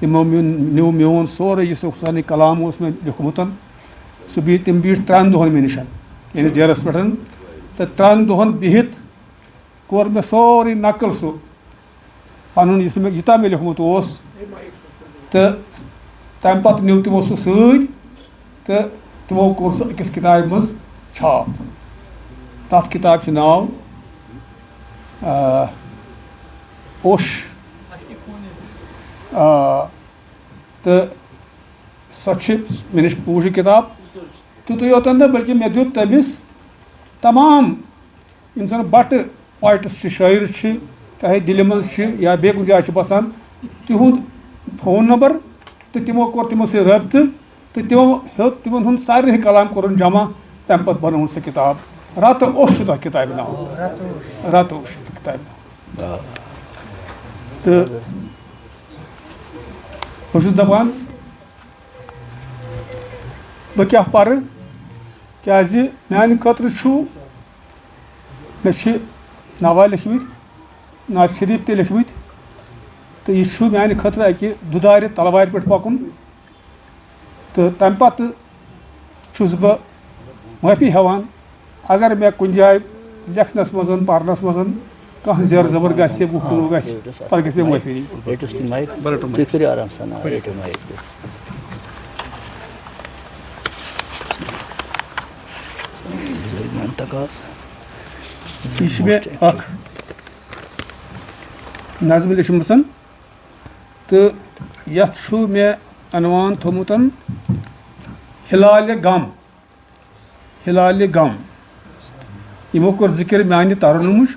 تمو نیو میون سورُے یُس حُسینِ کلام اوس مےٚ لیوٗکھمُت سُہ بیٖٹھ تِم بیٖٹھ 3 دۄہَن مےٚ نِش یعنی ڈیرَس پٮ۪ٹھ تہٕ 3 دۄہَن بِہِتھ کوٚر مےٚ سورُے نقل سُہ پَنُن یُس مےٚ یوٗتاہ مےٚ لیوٗکھمُت اوس تہٕ تَمہِ پَتہٕ نیوٗ تِمو سُہ سۭتۍ تہٕ تِمو کوٚر سُہ أکِس کِتابہِ منٛز چھاپ تَتھ کِتابہِ چھُ ناو اوٚش تہٕ سۄ چھِ مےٚ نِش پوٗرٕ کِتاب تیُتُے یوتن نہٕ بٔلکہِ مےٚ دیُت تٔمِس تمام یِم زَن بَٹہٕ پویٹٕس چھِ شٲعر چھِ چاہے دِلہِ منٛز چھِ یا بیٚیہِ کُنہِ جایہِ چھِ بَسان تِہُنٛد فون نمبر تہٕ تِمو کوٚر تِمو سۭتۍ رٲبطہٕ تہٕ تِمو ہیوٚت تِمن ہُنٛد سارنٕے کلام کوٚرُن جمع تَمہِ پَتہٕ بَنٲوٕن سۄ کِتاب راتہٕ اوٚش چھُ تَتھ کِتابہِ ناو راتہٕ اوٚش چھُ کِتابہِ ناو تہٕ بہٕ چھُس دَپان بہٕ کیٛاہ پَرٕ کیٛازِ میٛانہِ خٲطرٕ چھُ مےٚ چھِ ناوہ لیکھمٕتۍ نعتِ شریٖف تہِ لیکھمٕتۍ تہٕ یہِ چھُ میٛانہِ خٲطرٕ اَکہِ دُدارِ تلوارِ پٮ۪ٹھ پَکُن تہٕ تَمہِ پَتہٕ چھُس بہٕ معٲفی ہٮ۪وان اگر مےٚ کُنہِ جایہِ لیکھنَس منٛز پَرنَس منٛز کانٛہہ زیرٕ زَبر گژھِ وُہ کُنوُہ گژھِ پَتہٕ گژھِ مےٚ معٲفی یہِ چھِ مےٚ اکھ نظمہِ لیچھمٕژ تہٕ یَتھ چھُ مےٚ عنوان تھوٚمُت ہِلالہِ غم ہِلالہِ غم یِمو کوٚر ذِکِر میٛانہِ ترنُمٕچ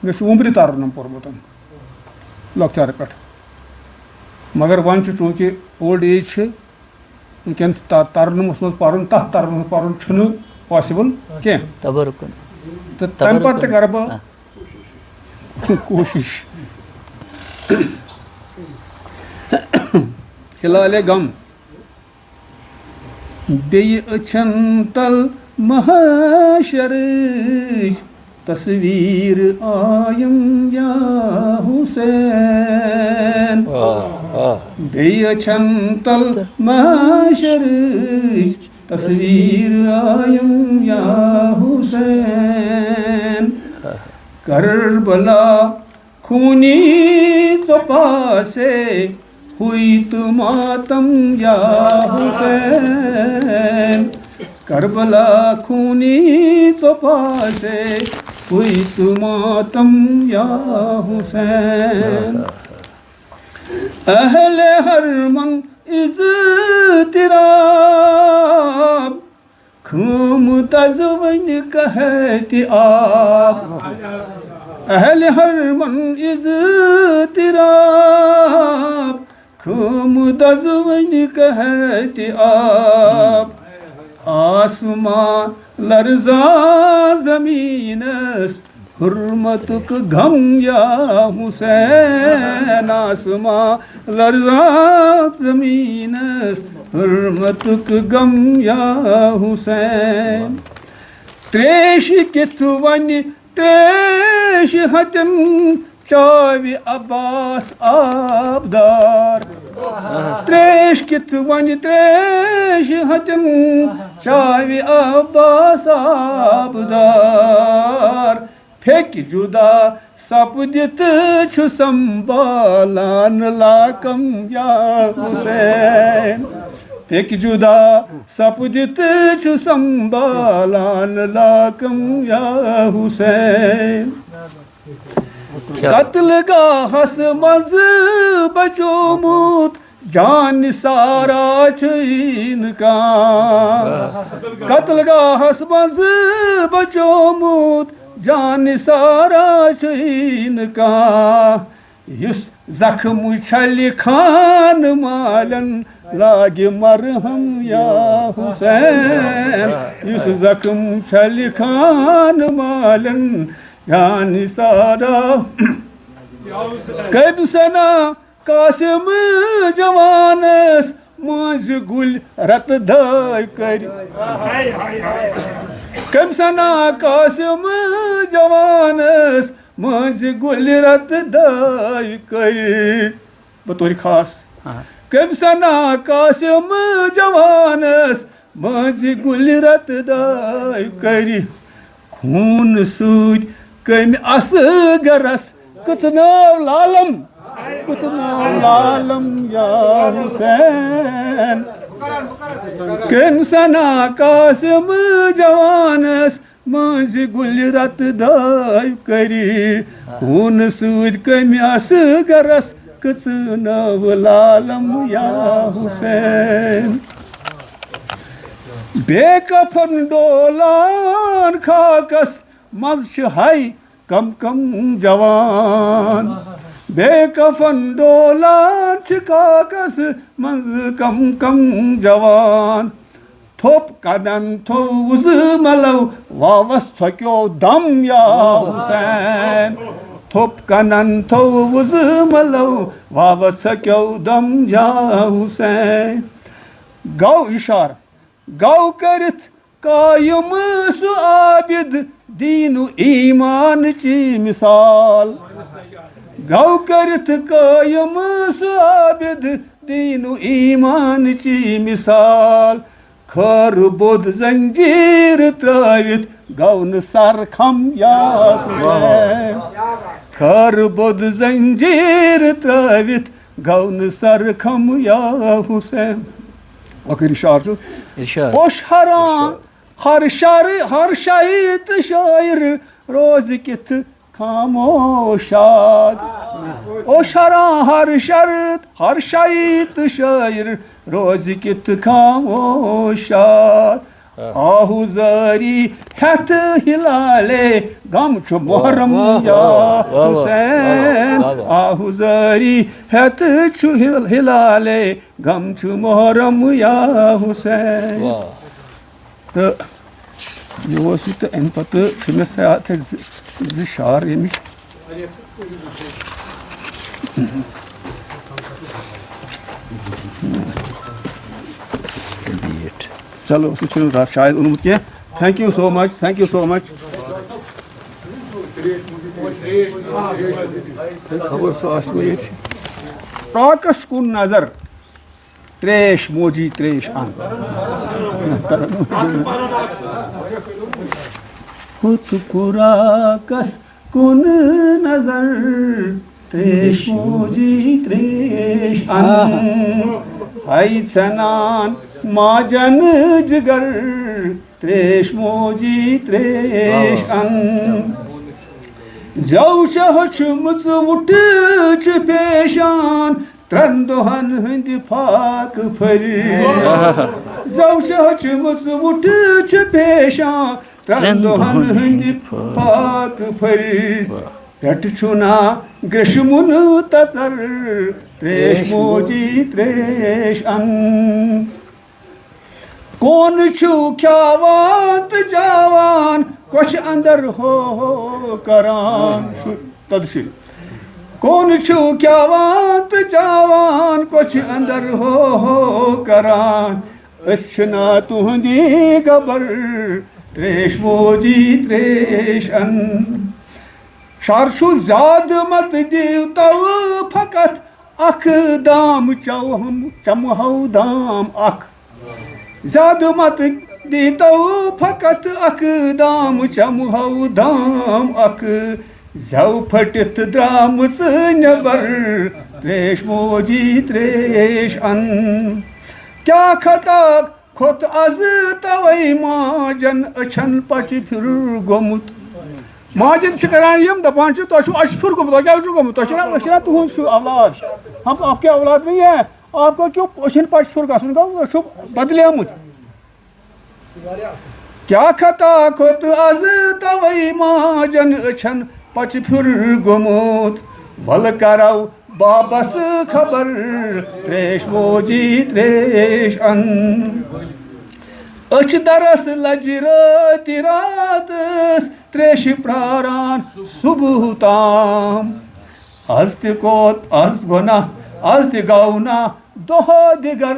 مےٚ چھُ وُمبرِ ترنُم پوٚرمُت لۄکچارٕ پٮ۪ٹھ مگر وۄنۍ چھُ چوٗنٛکہِ اولڈ ایج چھِ وٕنکٮ۪ن ترنُمَس منٛز پَرُن تَتھ ترنُمَس منٛز پَرُن چھُنہٕ پاسِبٕل کینٛہہ تہٕ تَمہِ پَتہٕ تہِ کَرٕ بہٕ کوٗشِش ہِلالہِ غم بیٚیہِ أچھَن تل محشرٕچ تصویٖر آیِم یا حُسین بیٚیہِ أچھَن تل محشرٕچ تصویٖر آیِم یا حُسین کربلا خوٗنی ژۄپاسے ہوئی تو ماتم یا حسین کربلا خونی ژۄپاسے ہوئی تو ماتم یا حسین اہل حرمن اضطراب خٲمٕت از وۄنۍ قحطِ آب اہل حرمن اضطراب خٲمٕت از وۄنۍ قحطِ آب آسمان لرزان زمیٖنس حُرمتُک غم یا حُسین آسمان لرزان زمیٖنس حُرمتُک غم یا حُسین تریش کِتھ وَنہِ تریش ہتٮ۪ن چاوِ عباس آبدار تریش کِتھ وَنہِ تریش ہتٮ۪ن چاوِ عباس آبدار پھیٚکہِ جُدا سپدِتھ چھُ سنبھالان لاکم یا حُسین پھیٚکہِ جُدا سپدِتھ چھُ سنبھالان لاکم یا حُسین قتل گاہس منٛز بچومُت جانہِ سارا چھُے نہٕ کانٛہہ قتل گاہس منٛز بچومُت جانہِ سارا چھُے نہٕ کانٛہہ یُس زخم چھلہِ خانہٕ مالٮ۪ن لاگہِ مرہم یا حُسین یُس زخم چھلہِ خانہٕ مالٮ۪ن جانہِ سارا کٔمۍ سنا قاسِم جوانس مٲنٛزِ گُلۍ رتہٕ دٲے کٔرۍ کٔمۍ سنا قاسِم جوانس مٲنٛزِ گُلۍ رتہٕ دٲے کٔرۍ بطورِ خاص کم سنا قاسم جوانس مز گل رت دائی کری خون سوت کم اصغرس کچناو لالم یا حسین کم سنا قاسم جوانس مز گل رت دائی کری خون سوت کم اصغرس کچناو لالم یا حسین بے کفن ڈولان خاکس مز ہائی کم کم جوان بے کفن ڈولان خاکس مز کم کم جوان تھوپ کدن تھوز ملو واوس تھکیو دم یا حسین تھوپ کنن تھوز ملو واوس تھکیو دم یا حسین گو اشار گو کرت قائم سو عابد دین و ایمان چی مثال گو کرت قائم سو عابد دین و ایمان چی مثال خر بود زنجیر ترائیت گون سر کھم یا حسین خر بود زنجیر ترائیت گون سر کھم یا حسین وقت اشار خوش حرام ہر شاید شاعر روز کت خاموشاد خوش حرام ہر شاید شاعر روز کت خاموشاد آہو زاری ہتھ ہلالے غم چھو محرم یا حسین آہو زاری ہتھ چھو ہلالے غم چھو محرم یا حسین تو یہ تو ام پتہ مے سیات شعر یمک چلو سہ شاید اونمت کی تھینک یو سو مچ خبر سہ طاقس کن نظر تریش موجی تریش ان خود خوراکس کن نظر تریش موجی تریش ان ہائی ثنان ماجن جگر تریش موجی تریش ان زو چھ مچ وٹ چھ پیشان ترن دہن ہند پاک پھر زو چھ مچ وٹ چھ پیشان ترن دہن ہند پاک پھر پٹ چھنا گرشمن تصر تریش موجی تریش ان کون چھو کھیاوان تو جاوان کچھ اندر ہو کران تدشل کون چھو کھیاوان تو جاوان کچھ اندر ہو کران اسنا تہندی گبر تریش موجی تریش ان شارشو زیاد مت دیو تو فقط اخ دام چمہو دام اخ زیاد مت دیتو فقط اخ دام چمہو دام اخ زو پھٹت درامس نبر تریش موجی تریش ان کیا خطا کھوت از توئی ماجن اچھن پچ پھر گومت ماجن کران یم دپان تہ اچھ پھر گومت کیا گومت تہ تہد اولاد ہم آپ کے اولاد نہیں ہیں آپ کو کیوں اچھن پچ پھر گھن گو بدلیمت کیا خطا کھوت از توئی ماجن اچھن پچ پھر گومت ول کرو بابس خبر تریش موجی تریش ان اچھ درس لج رات راتس تریش پراران صبح تام از تہ کوت از گناہ از تہ گونا دہ دگر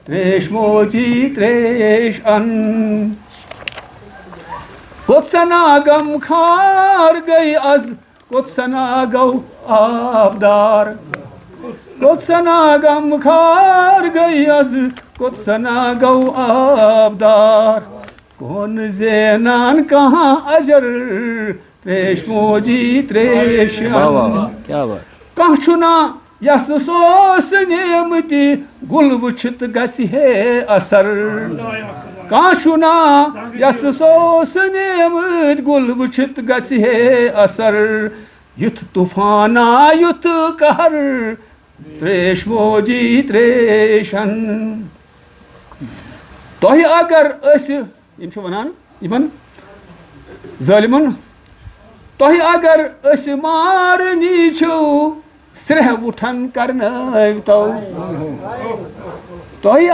تریش موجی تریش ان کت سنا غم خار گئی از کت سنا گو آبدار کت سنا غم خار گئی از کت سنا گو آبدار کون زینان کہاں اجر تریش موجی تریشن کیا بات کہاں چھنا یس سوس نعمتی گل وچھت گسی ہے اثر کہاں چھنا یس سوس نعمت گل وچھت گسی ہے اثر یُتھ طوفانا یُتھ قہر تریش موجی تریشن تۄہہِ اگر أسۍ یِم چھِ وَنان یِمن ظٲلمن تۄہہِ اگر أسۍ مارنی چھِو سرٛیٚح وُٹھن کرنٲوتو تۄہہِ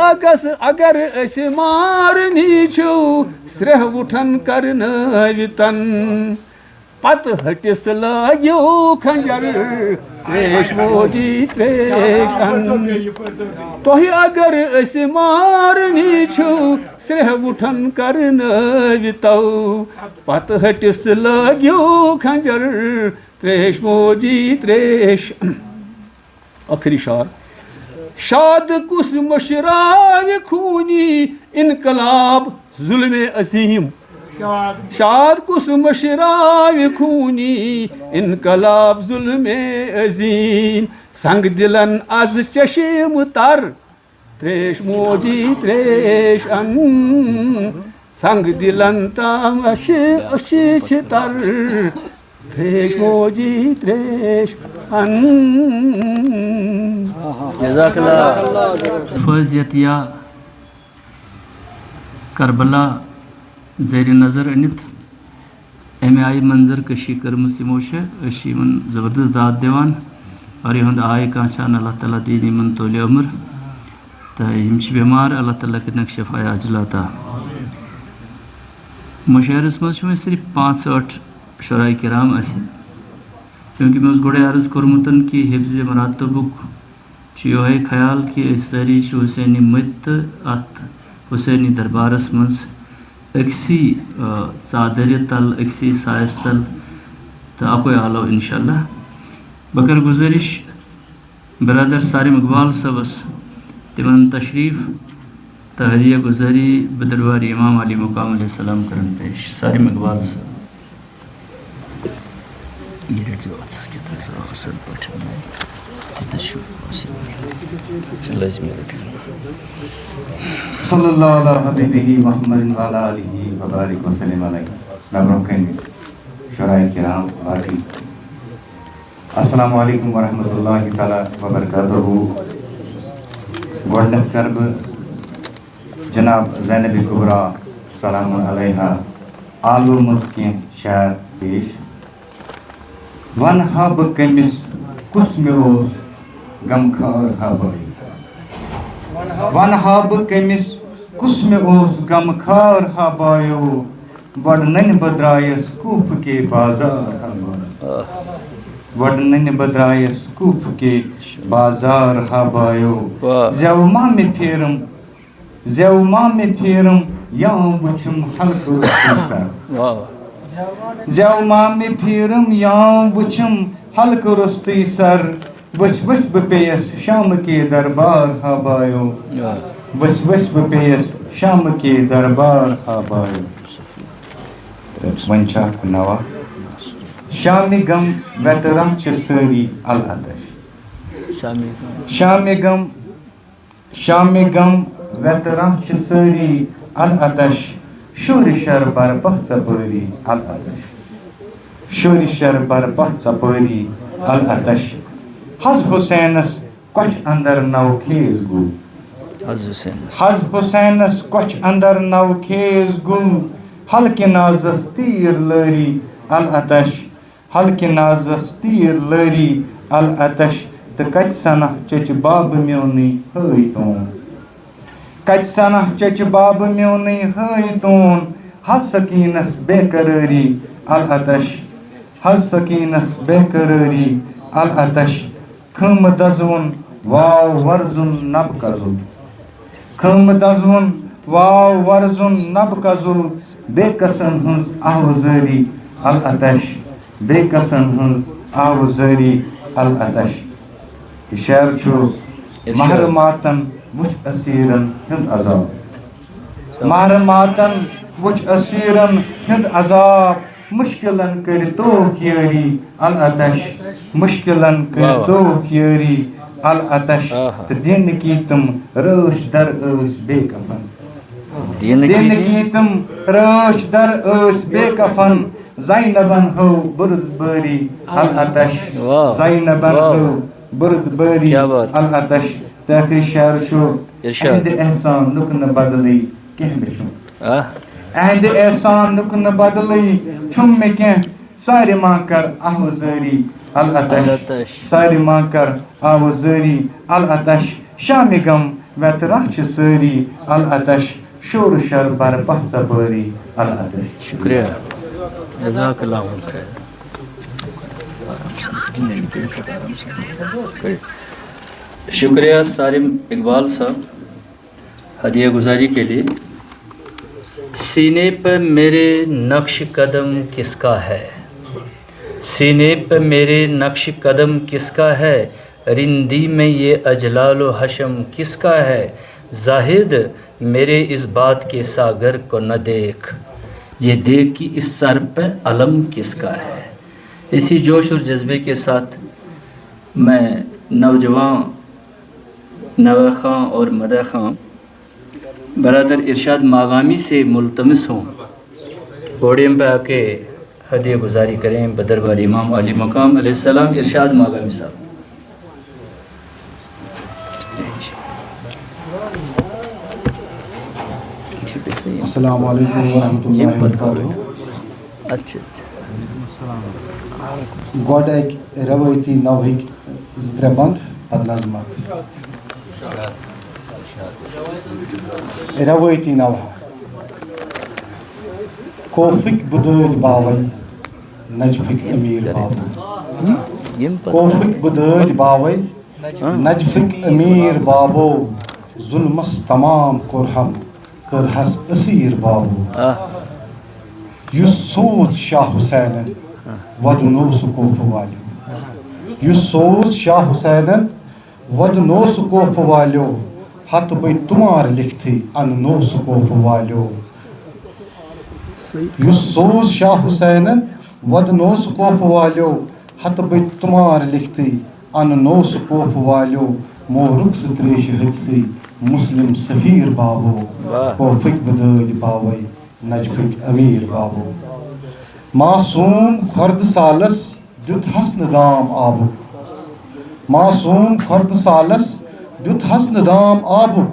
اگر أسۍ مارنی چھِو سرٛیٚح وُٹھن کرنٲوتن پتہٕ ہٹِس لٲگِو کھنجر تریش موجی تریشن تۄہہِ اگر أسۍ مارنی چھِو سرٛیٚح وُٹھن کرنٲوتو پتہٕ ہٹِس لٲگِو کھنجر تریش موجی تریش ٲخری شعر شاد کُس مٔشراوِ خوٗنی انقلاب ظُلمِ عظیٖم شاد کُس مٔشراوِ خوٗنی انقلاب ظُلمِ عظیٖم سنگ دلن آز چشم تر تریش موجی تریش ان سنگ دلن تام اشیش تر تریش موجی تریش ان جزاک اللہ فضیت یا کربلا زیر نظر أنت امہِ آیہِ منظر کشی کٔرمٕژ یِمو چھےٚ أسۍ چھِ یِمن زبردست داد دِوان اور یِہُنٛد آے کانٛہہ چھان اللہ تعالیٰ دِیِن یِمن طولہِ عمر تہٕ یِم چھِ بٮ۪مار اللہ تعالیٰ کٔرنکھ شفا عاجلہ عطا مُشاعرس منٛز چھِ وۄنۍ صرف 5-8 شُراے کرام اَسہِ چوٗنٛکہِ مےٚ اوس گۄڈَے عرض کوٚرمُت کہِ حفظِ مراتبُک چھُ یِہوٚے خیال کہِ أسۍ سٲری چھِ حُسینی مٔتۍ تہٕ اَتھ حُسینی دربارس منٛز أکسٕے ژادرِ تل أکسٕے سایس تل تہٕ اَکوے آلو اِنشاء اللہ بہٕ کَرٕ گُزٲرِش برادر سارم اقبال صٲبس تِمن تشریٖف تہٕ ہدیہ گُزٲری بدرواری امام علی مقام علیہ السلام کرن پیش سارم اقبال صٲب صلی اللہ علیہ حبیبہ محمد وعلی آلہ وبارک وسلم علیہ مبروکن شرائع کرام باقی السلام علیکم ورحمۃ اللہ تعالیٰ وبرکاتہ گۄڈنیٚتھ کَرٕ بہٕ جناب زینب کبرا سلام علیہا آلومُت کینٛہہ شعر پیش وَنہٕ ہا بہٕ کٔمِس کُس مےٚ اوس غمخار ہا بٲیی وَنہٕ ہا بہٕ کٔمِس کُس مےٚ اوس غمخار ہا بایو گۄڈٕ ننہِ بہٕ درٛایس کوٗفہٕ کے بازار ہا بایو گۄڈٕ ننہِ بہٕ درٛایس کوٗفہٕ کے بازار ہا بایو زٮ۪و ما مےٚ پھیرم یاو وٕچھم ہلکہٕ روٚستُے سر زٮ۪و ما مےٚ پھیرم یاو وٕچھم ہلکہٕ روٚستُے سر ؤسۍ ؤسۍ بہٕ پیٚیس شامہٕ کے دربار ہا بایو ؤسۍ ؤسۍ بہٕ پیٚیس شامہٕ کے دربار ہا بایو وۄنۍ چھُ اکھ نوا شامہِ غم ویترم چھِ سٲری العطش شامہِ غم ویترم چھِ سٲری العطش شورِ شربر پہ ژپٲری العطش شورِ شربر پہ ژپٲری العطش حض حُسینس کۄچھِ انٛدر نو خیز گُل حض حُسینس کۄچھِ انٛدر نو خیز گُل ہلکہِ نازس تیٖر لٲری العطش ہلکہِ نازس تیٖر لٲری العطش تہٕ کتہِ سنکھ چچہِ بابہٕ میونٕے ہٲے تون کتہِ سنکھ چچہِ بابہٕ میونٕے ہٲے تون حض سکیٖنس بے قرٲری العطش حض سکیٖنس بے قرٲری العطش خٲمہٕ دزوُن واو ورزُن نبہٕ کزُل خٲمہٕ دزوُن واو ورزُن نبہٕ کزُل بے قسن ہٕنٛز آوزٲری العطش بے قسن ہٕنٛز آوزٲری العطش یہ شعر چھُ مہر ماتن وٕچھ اسیٖرن ہُنٛد عذاب مہر ماتن وٕچھ اسیٖرن ہُنٛد عذاب مشکلن کٔرۍ توک یٲری العطش مشکلن کٔرۍ توک یٲری العطش تہٕ دِنہٕ کی تِم رٲچھ در ٲسۍ بے کفن دِنہٕ کی تِم رٲچھ در ٲسۍ بے کفن زینبن ہو بردبٲری العطش زینبن ہو بردبٲری العطش تہٕ ٲخری شعر چھُ اہندِ احسانُک نہٕ بدلٕے کینٛہہ مےٚ چھُم اہندِ احسانُک نہٕ بدلٕے چھُم مےٚ کینٛہہ سارِ ما کر آوزٲری العطش سارِ ما کر آوزٲری العطش شامہِ غم ویترا چھِ سٲری العطش شور شر برپا ژبٲری العطش شکریہ جزاک اللہ خیر. شکریہ سالم اقبال صاحب ہدیہ گزاری کے لیے. سینے پہ میرے نقش قدم کس کا ہے سینے پہ میرے نقش قدم کس کا ہے رندی میں یہ اجلال و حشم کس کا ہے زاہد میرے اس بات کے ساگر کو نہ دیکھ یہ دیکھ کہ اس سر پہ علم کس کا ہے. اسی جوش اور جذبے کے ساتھ میں نوجوان نوے خان اور مدح خان برادر ارشاد ماغامی سے ملتمس ہوں پوڈیم پہ آ کے ہدیہ گزاری کریں بدربار امام علی مقام علیہ السلام. ارشاد ماغامی صاحب. السلام علیکم ورحمۃ اللہ وبرکاتہ. اچھا گۄڈٕ اَکہِ روٲیتی نوہٕکۍ زٕ ترٛےٚ بنٛد پتہٕ نظم اکھ. روٲیتی نوحہ کوفٕکۍ بُدٲلۍ باوَے نجفٕکۍ أمیٖر بابو کوفٕکۍ بُدٲلۍ باوَے نجفٕکۍ أمیٖر بابو ظُلمس تمام کوٚرہم کٔرہس أسیٖر بابو یُس سوٗز شاہ حُسینن وۄدنوو سُہ کوفہٕ والیو یُس سوٗز شاہ حُسینن وۄدنوو سُہ کوفہٕ والیو ہتہٕ بٔدۍ تُمار لیکھتھٕے اننوو سُہ کوفہٕ والیو یُس سوٗز شاہ حُسینن وۄدنوو سُہ کوفہٕ والیو ہتہٕ بٔدۍ تُمار لیکھتھٕے اننوو سُہ کوفہٕ والیو مورُکھ سُہ تریشہِ ہٕتسٕے مسلم سفیر بابو کوفٕکۍ بُدٲلۍ باوَے نجفٕکۍ أمیٖر بابو معصوٗم خۄردٕ سالس دیُتہس نہٕ دام آبُک معصوٗم خۄردٕ سالس دیُتہس نہٕ دام آبُک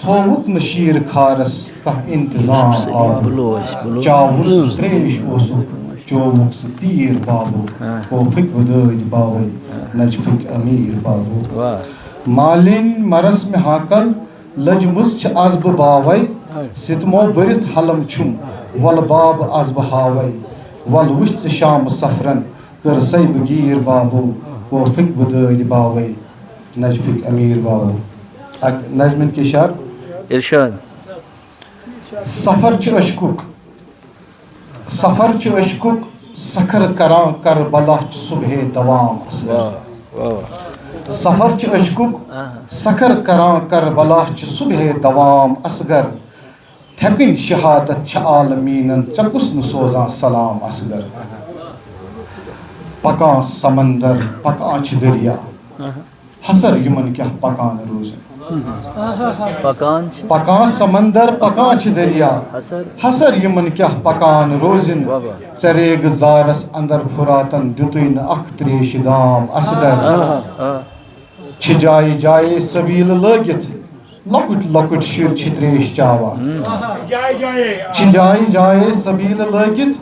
تھووُکھ نہٕ شیٖرٕ کھارس کانٛہہ انتظام آبُک چاوُس سُہ تریش اوسُکھ چووُکھ سُہ تیٖر بابو کوفٕکۍ بُدٲلۍ باوَے نجفٕکۍ أمیٖر بابو مالِنۍ مرس مےٚ ہاکل لٔجمٕژ چھِ آز بہٕ باوَے سِتمو بٔرِتھ حلم چھُم وَلہٕ بابہٕ آز بہٕ ہاوَے وَلہٕ وٕچھ ژٕ شامہٕ سفرن کٔرسَے بہٕ گیٖر بابو کوفٕکۍ بُدٲلۍ باوَے نجفٕکۍ أمیٖر بابو. اکھ نظمن کے شعر ارشاد. سفر چھُ اشکُک سفر چھُ اشکُک سکھر کران کربلا چھُ صبحے دوام سفر چھُ اشکُک سکھر کران کربلا چھُ صبحے دوام اصغر تھٮ۪کٕنۍ شہادت چھِ عالمیٖنن ژےٚ کُس نہٕ سوزان سلام اصغر پکان سمندر پکان چھِ دریا حسر یِمن کیٛاہ پکان روزن پکان سمندر پکان چھِ دریا حسر یِمن کیٛاہ پکان روزن ژےٚ ریگہٕ زارس اندر فُراتن دِتُے نہٕ اکھ تریشہِ دام اصغر چھِ جایہِ جایے سبیٖلہٕ لٲگِتھ لۄکٕٹۍ لۄکٕٹۍ شُرۍ چھِ تریش چاوان چھِ جایہِ جایے سبیٖلہٕ لٲگِتھ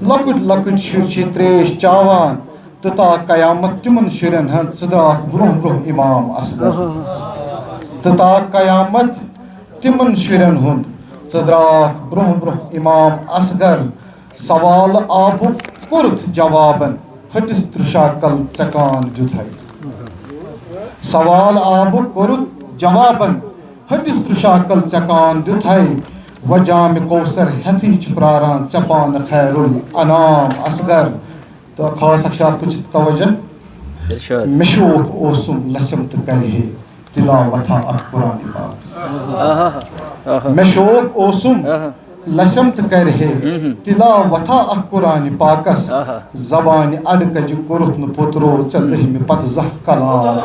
لۄکٕٹۍ لۄکٕٹۍ شُرۍ چھِ تریش چاوان تہٕ تا قیامت تِمن شُرٮ۪ن ہٕنٛز ژٕ درٛاکھ برونٛہہ برونٛہہ اِمام اصغر تہٕ تا قیامت تِمن شُرٮ۪ن ہُنٛد ژٕ درٛاکھ برونٛہہ برونٛہہ اِمام اصغر سوالہٕ آبُک کوٚرُتھ جوابن ۂٹِس ترٛشاکل ژےٚ کان دیُتہے سوال آبُک کوٚرُتھ جوابن ۂٹِس ترٛشاکل ژےٚ کان دیُتہے وۄنۍ جامہِ کوثر ہٮ۪تھٕے چھِ پرٛاران ژےٚ پانہٕ خیرُل انعام اصغر. تو خاص اکھ شعر کچھ توجہ ارشاد مشوق اوسم لسم تو کرے تلاوت قرآن پاک مشوق اوسم لسم تو کرے تلاوت قرآن پاکس زبان اڑکج کورت پترو ژدہم پتہ زہ کلام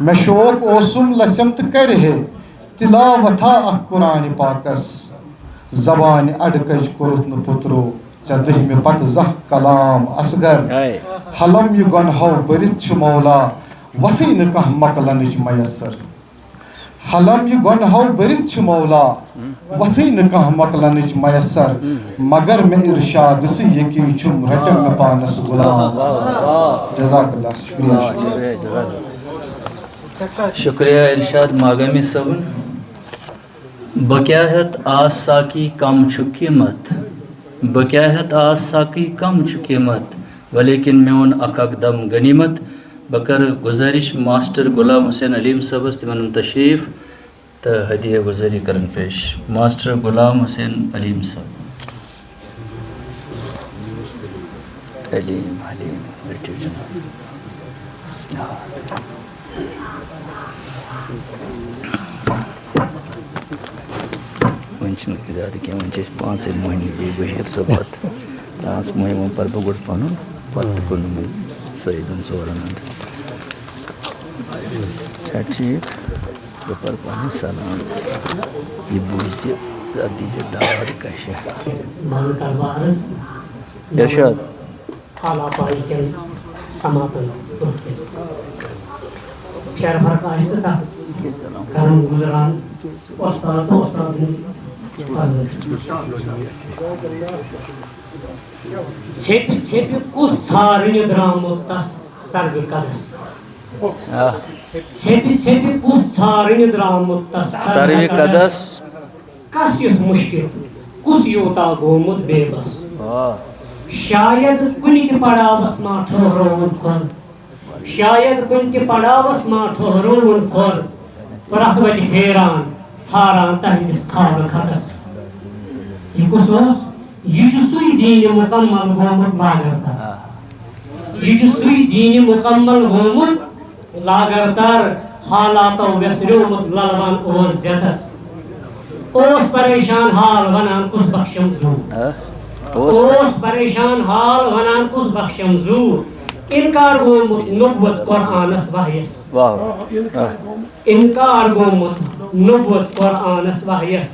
مشوق اوسم لسم تو کرے تلاوت قرآن پاکس زبان اڑکج کورت پترو ژدہم پتہ زہ کلام اصغر حلم یہ گنہو برت مولا وتھے نہ مکلنچ میسر حلم یہ گنہو برت مولا وتھے نہ مکلنچ میسر مگر میں ارشاد سے یکی چھم رٹم میں پانس غلام جزاک اللہ شکریہ ارشاد ماگمی صبن بکیاہت آس ساکی کم چھو قیمت بکیاہت آس ساکی کم چھو قیمت ولیکن میون اک دم غنیمت بکر گزارش ماسٹر غلام حسین علیم صبس تمن تشریف تو ہدیہ گزاری کرن پیش ماسٹر غلام حسین علیم صاحب علیم بیٹھو جناب ون زیادہ کی ون پانچ مہینے بیٚیہِ بشیر صٲب پتہٕ پانٛژھ مہم پر بہٕ گۄڈٕ پنُن پتہٕ کُنہٕ مہینے سعیدن ژورن ہُنٛد چھا ٹھیٖک بہٕ پرٕ پنٕنۍ سلام یہِ بوٗزِ تتھ دیٖزِ دعوت کشہِ ارشاد سماپن پھیر فرق آسہِ تہٕ تتھ کرن گُزران استاد تہٕ استاد ژھیٚپہِ ژھیٚپہِ کُس ژھارنہِ درٛامُت تس سروِ قدس ژھیٚپہِ ژھیٚپہِ کُس ژھارنہِ درٛامُت تس سروِ قدس کس یُتھ مُشکِل کُس یوٗتاہ گوٚمُت بے بس شاید کُنہِ تہِ پڑاوس ما ٹھٔہرووُن کھۄر شاید کُنہِ تہِ پڑاوس ما ٹھٔہرووُن کھۄر پرٛٮ۪تھ وتہِ پھیران ژھاران تہنٛدِس خابہٕ خطس یہِ کُس اوس یہ سُے دین مکمل گومت لاگرتر یہ سُے دین مکمل گومت لاگرتر حالاتو ویسریومت للوان اوس زیتس اوس پریشان حال ونان کس بخشم زو اوس پریشان حال ونان کس بخشم زو انکار گومت نبوت قرآنس وحیس انکار گومت نبوت قرآنس وحیس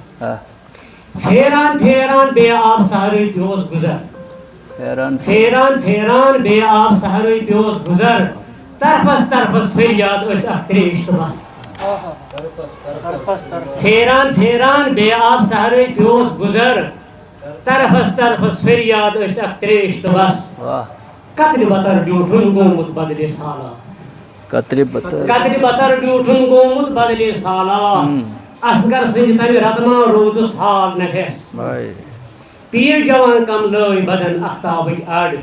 پھیران پھیران بے آب سہرے پیوس گزر پھیران پھیران بے آب سہرے پیوس گزر طرفس طرفس فریاد اس اختریش تو بس پھیران پھیران بے آب سہرے پیوس گزر طرفس طرفس فریاد اس اختریش تو بس قطر بطر ڈیوٹھن گومت بدلے سالا قطر بطر ڈیوٹھن گومت بدلے سالا اصغر سنج تمہ رتما رودس حال نفس پیر جوان کم لٲے بدن اختابٕکۍ اڑ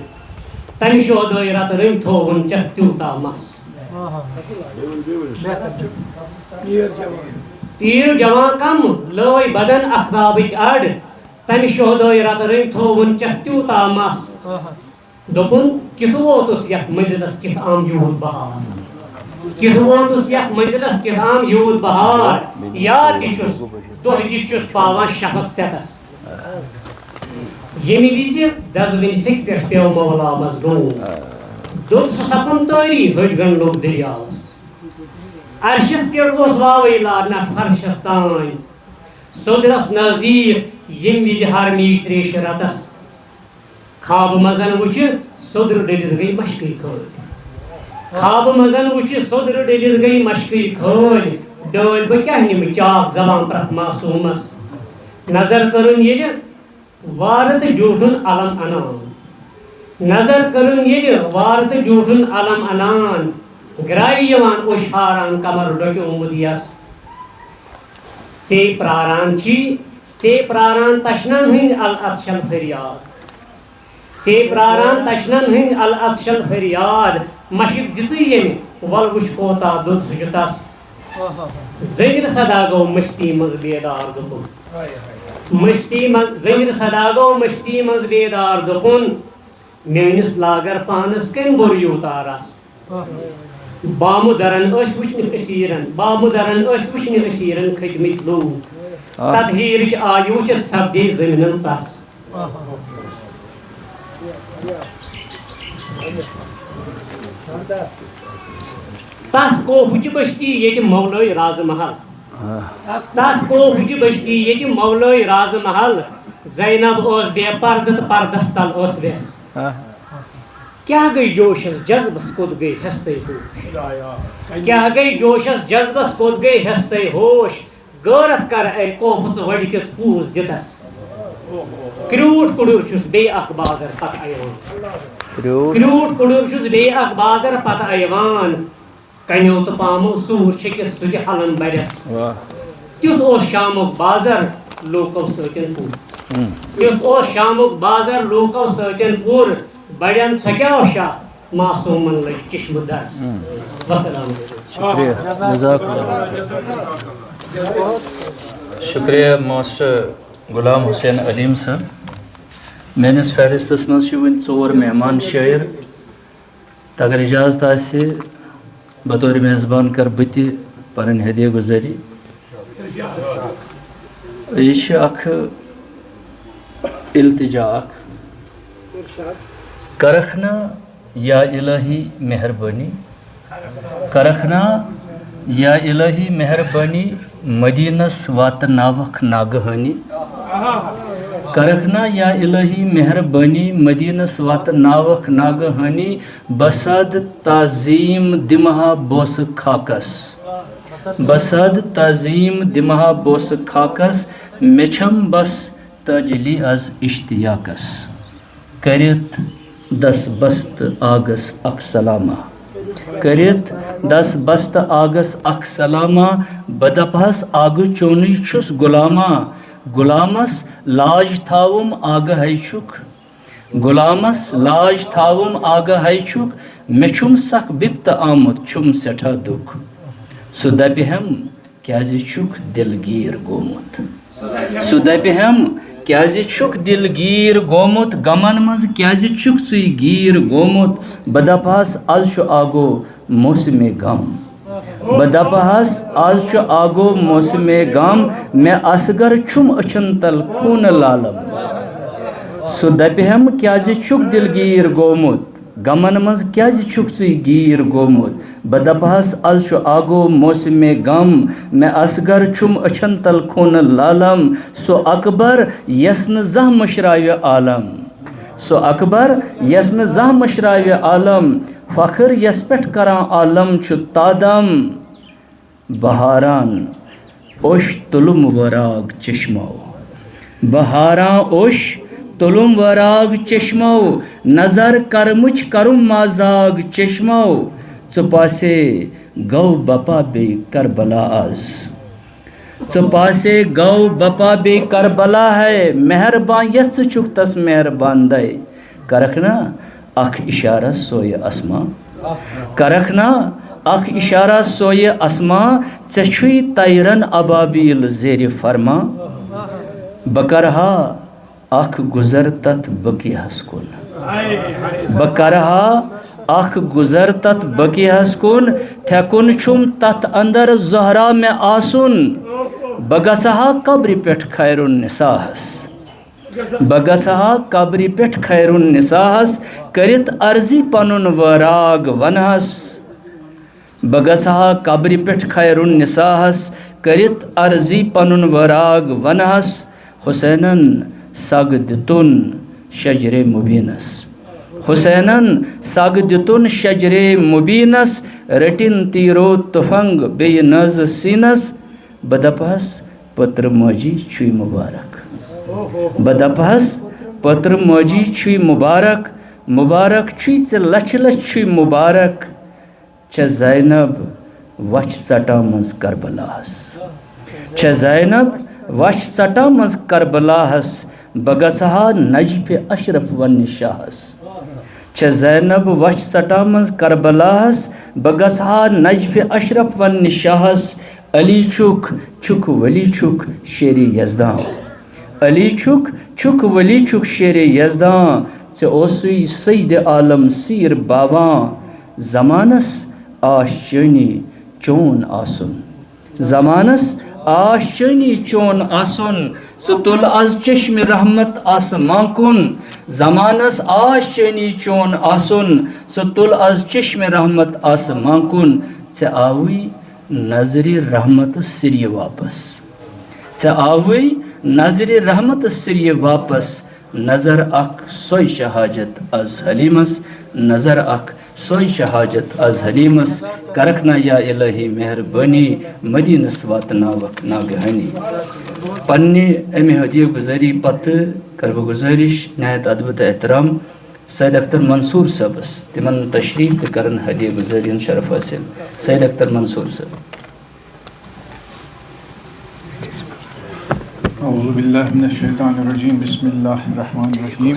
تمہِ شودٲے رت رٔنۍ تھووُن چتھ تیوٗتا مس پیر جوان کم لٲے بدن اختابٕکۍ اڑ تمہِ شودٲے رت رٔنۍ تھووُن چتھ تیوٗتا مس دوٚپُن کِتھ ووتُس یتھ منزلس کِتھ آم یوٗت بہار کِتھ ووتُس یتھ منزلس کِتھ آم یوٗت بہار یاد تہِ چھُس دۄہ تہِ چھُس پاوان شفق ژٮ۪تس ییٚمہِ وِزِ دزوٕنۍ سیٚکہِ پٮ۪ٹھ پیوٚو مولا مظلوٗم دوٚپ سُہ سپُن تٲری ۂٹۍ گن لوٚگ دٔریاوس عرشس پٮ۪ٹھ اوس واوٕے لارنتھ فرشس تانۍ سوٚدرس نزدیٖک ییٚمہِ وِزِ ہرمیٖج تریشہِ رتس خوابہٕ منٛزن وٕچھِ سوٚدرٕ ڈٔلِتھ گٔے مشکٕے کھٲلۍ خوابہٕ منٛزن وٕچھِ سوٚدرٕ ڈٔلِتھ گٔے مشکٕے کھٲلۍ ڈٲلۍ بہٕ کیٛاہ نِمہٕ چاک زبان پرٛٮ۪تھ معصوٗمس نظر کٔرٕن ییٚلہِ وارٕ تہٕ ڈیوٗٹھُن علم انان نظر کٔرٕن ییٚلہِ وارٕ تہٕ ڈیوٗٹھُن علم انان گرایہِ یِوان اوٚش ہاران کمر ڈۄکیومُت یس ژے پراران چھی ژے پراران تشنن ہٕنٛدۍ العطشل فریاد ژے پراران تشنن ہٕنٛدۍ العطشل فریاد مشِق دِژٕے ییٚمہِ ول وٕچھ کوتاہ دۄد سُہ چھُ تس زٔنجرِ صدا گوٚو مٔستی منٛز بیدار دوٚپُن مستی منٛز زٔنجرِ صدا گوٚو مستی منٛز بیدار دوٚپُن میٲنِس لاگر پانس کٔمۍ بوٚر یوٗتاہ رس بامہٕ درن ٲسۍ وٕچھنہِ أسیٖرن بامہٕ درن ٲسۍ وٕچھنہِ أسیٖرن کھٔتۍمٕتۍ لوٗکھ تتھ ہیٖرٕچ آیہِ وٕچھِتھ سپدے زٔمیٖنن سس تتھ کوفٕچہِ بستی ییٚتہِ مولٲے رازٕ محل تتھ کوفٕچہِ بستی ییٚتہِ مولٲے رازٕ محل زینب اوس بے پردٕ تہٕ پردس تل اوس ویس کیٛاہ گٔے جوشس جذبس کوٚت گٔے ہٮ۪ستَے ہوش کیٛاہ گٔے جوشس جذبس کوٚت گٔے ہٮ۪ستَے ہوش غٲرت کر اے کوفہٕ ژٕ وڑکِس پوٗز دِتس کرٛیوٗٹھ کُڑُر چھُس بیٚیہِ اکھ بازر پتہٕ یِوان کرٛیوٗٹھ کُڑُر چھُس بیٚیہِ اکھ بازر پتہٕ یِوان کنیو تہٕ پامو سوٗر چھٔکِتھ سُہ تہِ حلن برٮ۪س تیُتھ اوس شامُک بازر لوٗکو سۭتۍ پوٗر تیُتھ اوس شامُک بازر لوٗکو سۭتۍ پوٗر بڑٮ۪ن ژھۄکیو شاہ معصوٗمن لٔگۍ چشمہٕ درس وسلام شکریہ ماسٹر غلام حسین علیم صاحب میٲنِس فہرستس منٛز چھِ وٕنۍ 4 مہمان شٲعر تہٕ اگر اجازت آسہِ بطور میزبان کر بہٕ تہِ پنٕنۍ ہدیہ گُزٲری یہِ چھِ اکھ التجا اکھ کرکھ نا یا الہی مہربٲنی کرکھ نا یا الہی مہربٲنی مدینس واتناوکھ ناگہانی کرکھ نا یا الہی مہربٲنی مدینس واتناوکھ ناگہانی بساد تعظیم دمہا بوسہٕ خاکس بساد تعظیم دمہا بوسہٕ خاکس مےٚ چھم بس تاجلی از اشتیاقس کرِتھ دس بست آگس اکھ سلامہ کرِتھ دس بست آگس اکھ سلامہ بہٕ دپہس آگہٕ چونٕے چھُس غلامہ غلامس لاج تھاوُم آگہے چھُکھ غلامس لاج تھاوُم آگہے چھُکھ مےٚ چھُم سکھ بِپتہٕ آمُت چھُم سٮ۪ٹھاہ دُکھ سُہ دپہم کیٛازِ چھُکھ دلگیٖر گوٚمُت سُہ دپہم کیٛازِ چھُکھ دلگیٖر گوٚمُت غمن منٛز کیٛازِ چھُکھ ژٕے گیٖر گوٚمُت بہٕ دپہس آز چھُ آگو موسمِ غم بہٕ دپہس آز چھُ آگو موسمِ غم مےٚ اصغر چھُم أچھن تل خوٗنہٕ لالم سُہ دپہم کیٛازِ چھُکھ دلگیٖر گوٚمُت غمن منٛز کیٛازِ چھُکھ ژٕے گیٖر گوٚمُت بہٕ دپہس آز چھُ آگو موسمِ غم مےٚ اصغر چھُم أچھن تل خوٗنہٕ لالم سُہ اکبر یس نہٕ زانٛہہ مٔشراوِ عالم سُہ اکبر یس نہٕ زانٛہہ مٔشراوِ عالم فخر یس پٮ۪ٹھ کران عالم چھُ تادم بہاران اوٚش تُلُم وراغ چشمو بہاران اوٚش تُلُم وراغ چشمو نظر کرمٕچ کرُم مازاگ چشمو ژٕ پاسے گو بپا بیٚیہِ کربلا آز ژٕ پاسے گو بپا بیٚیہِ کربلا ہے مہربان یس ژٕ چھُکھ تس مہربان دے کرکھ نا اکھ اشارہ سویہِ اسما کرکھ نا اکھ اشارہ سویہِ اسما ژےٚ چھُے تیرن ابابیل زیرِ فرما بہٕ کرہا اکھ گُزر تتھ بقیہس کُن بہٕ کرہا اکھ گُزر تتھ بقیہس کُن تھٮ۪کُن چھُم تتھ اندر زہرا مےٚ آسُن بہٕ گژھٕ ہا قبرِ پٮ۪ٹھ خیرُالنِساہس بہٕ گژھٕ ہا قبرِ پٮ۪ٹھ خیرُالنِساہس کٔرِتھ عرضی پنُن وراغ ونہس بہٕ گژھٕ ہا قبرِ پٮ۪ٹھ خیرُالنِساہس کٔرِتھ عرضی پنُن وراغ ونہس حُسینن سگ دِتُن شجرے مبیٖنس حُسینن سگ دِتُن شجرے مبیٖنس رٔٹِن تیٖرو تُفنٛگ بیٚیہِ نٲزٕ سیٖنس بہٕ دپہس پٔترٕ ماجی چھُے مُبارک بہٕ دپہس پٔترٕ ماجی چھُے مُبارک مُبارک چھُے ژےٚ لچھِ لچھ چھُے مُبارک چھےٚ زینب وچھ ژٹامٕژ کربلاہس چھےٚ زینب وچھ ژٹامٕژ کربلاہس بہٕ گژھٕ ہا نجفہِ اشرف وننہِ شاہس چھےٚ زینب وچھ ژٹامٕژ کربلاہس بہٕ گژھٕ ہا نجفہِ اشرف وننہِ شاہس علی چھُکھ ولی چھُکھ شیرِ یزداں علی چھُکھ ولی چھُکھ شیرِ یزداں ژےٚ اوسُے سید عالم سیٖر باوان زمانس آشٲنی چون آسُن زمانس آشٲنی چون آسُن ژٕ تُل آز چشمہِ رحمت آسمان کُن زمانس آشٲنی چون آسُن ژٕ تُل آز چشمہِ رحمت آسمان کُن ژےٚ آوُے نظرِ رحمتس سِریہِ واپس ژےٚ آوُے نظرِ رحمتس سِریہِ واپس نظر اکھ سۄے چھِ حاجت از حلیٖمس نظر اکھ سۄے چھِ حاجت از حلیٖمس کرکھ نا یا الہی مہربٲنی مدیٖنس واتناوکھ ناگہانی پننہِ امہِ حدیہِ گُزٲری پتہٕ کرٕ بہٕ گُزٲرِش نہایت ادب تہٕ احترام سید اختر منصور صٲبس تِمن تشریف تہٕ کرن حدیہِ گُزٲری ہُنٛد شرف حٲصِل سید اختر منصور صٲب اعوذ باللہ من الشیطان الرجیم بسم اللہ الرحمن الرحیم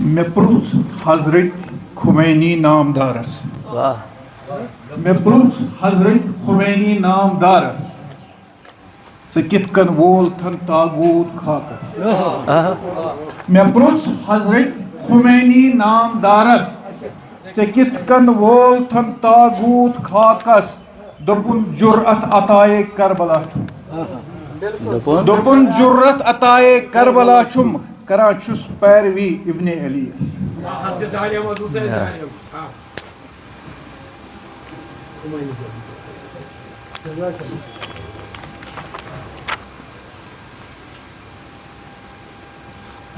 میں پرُژھ حضرت خمینی نامدارس میں پرُژھ حضرت خمینی نامدارس ژٕ کِتھ کٔنۍ وولتھن تاغوٗت خاکس میں پرُژھ حضرت خمینی نامدارس ژےٚ کِتھ کٔنۍ وولتھن تاغوٗت خاکس دوٚپُن جُرأت عطایے کربلا چھُم دوٚپُن جُرأت عطایے کربلا چھُم کران چھُس پیروی ابن علیس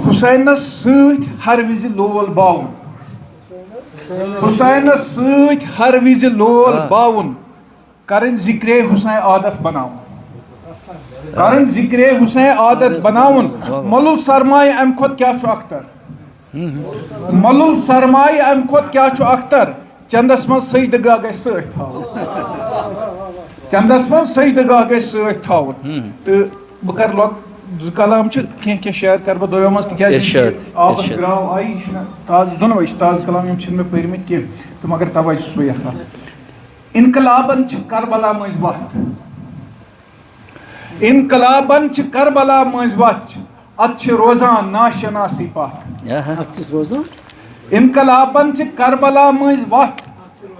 حسینس سۭتۍ ہر وِزِ لول باوُن حسینس سۭتۍ ہر وِزِ لول باوُن کرٕنۍ ذِکرے حسین عادت بناوُن کرٕنۍ ذِکرے حسین عادت بناوُن مۄلُل سرمایہِ امہِ کھۄتہٕ کیٛاہ چھُ اختر مۄلُل سرمایہِ امہِ کھۄتہٕ کیٛاہ چھُ اختر چندس منٛز سجدٕ گاہ گژھِ سۭتۍ تھاوُن چندس منٛز سجدٕ گاہ گژھِ سۭتۍ تھاوُن تہٕ بہٕ کرٕ زٕ کلام چھِ کینٛہہ کینٛہہ شعر کرٕ بہٕ دۄیو منٛز تِکیٛازِ آبس گراو آیہِ یہِ چھُنہٕ تازٕ دۄنوے چھِ تازٕ کلام یِم چھِنہٕ مےٚ پٔرمٕتۍ کینٛہہ تہٕ مگر تَوے چھُس بہٕ یژھان انقلابن چھِ کربلا مٔنٛزۍ وتھ انقلابن چھِ کربلا مٔنٛزۍ وتھ اتھ چھِ روزان ناشناسی پتھ انقلابن چھِ کربلا مٔنٛزۍ وتھ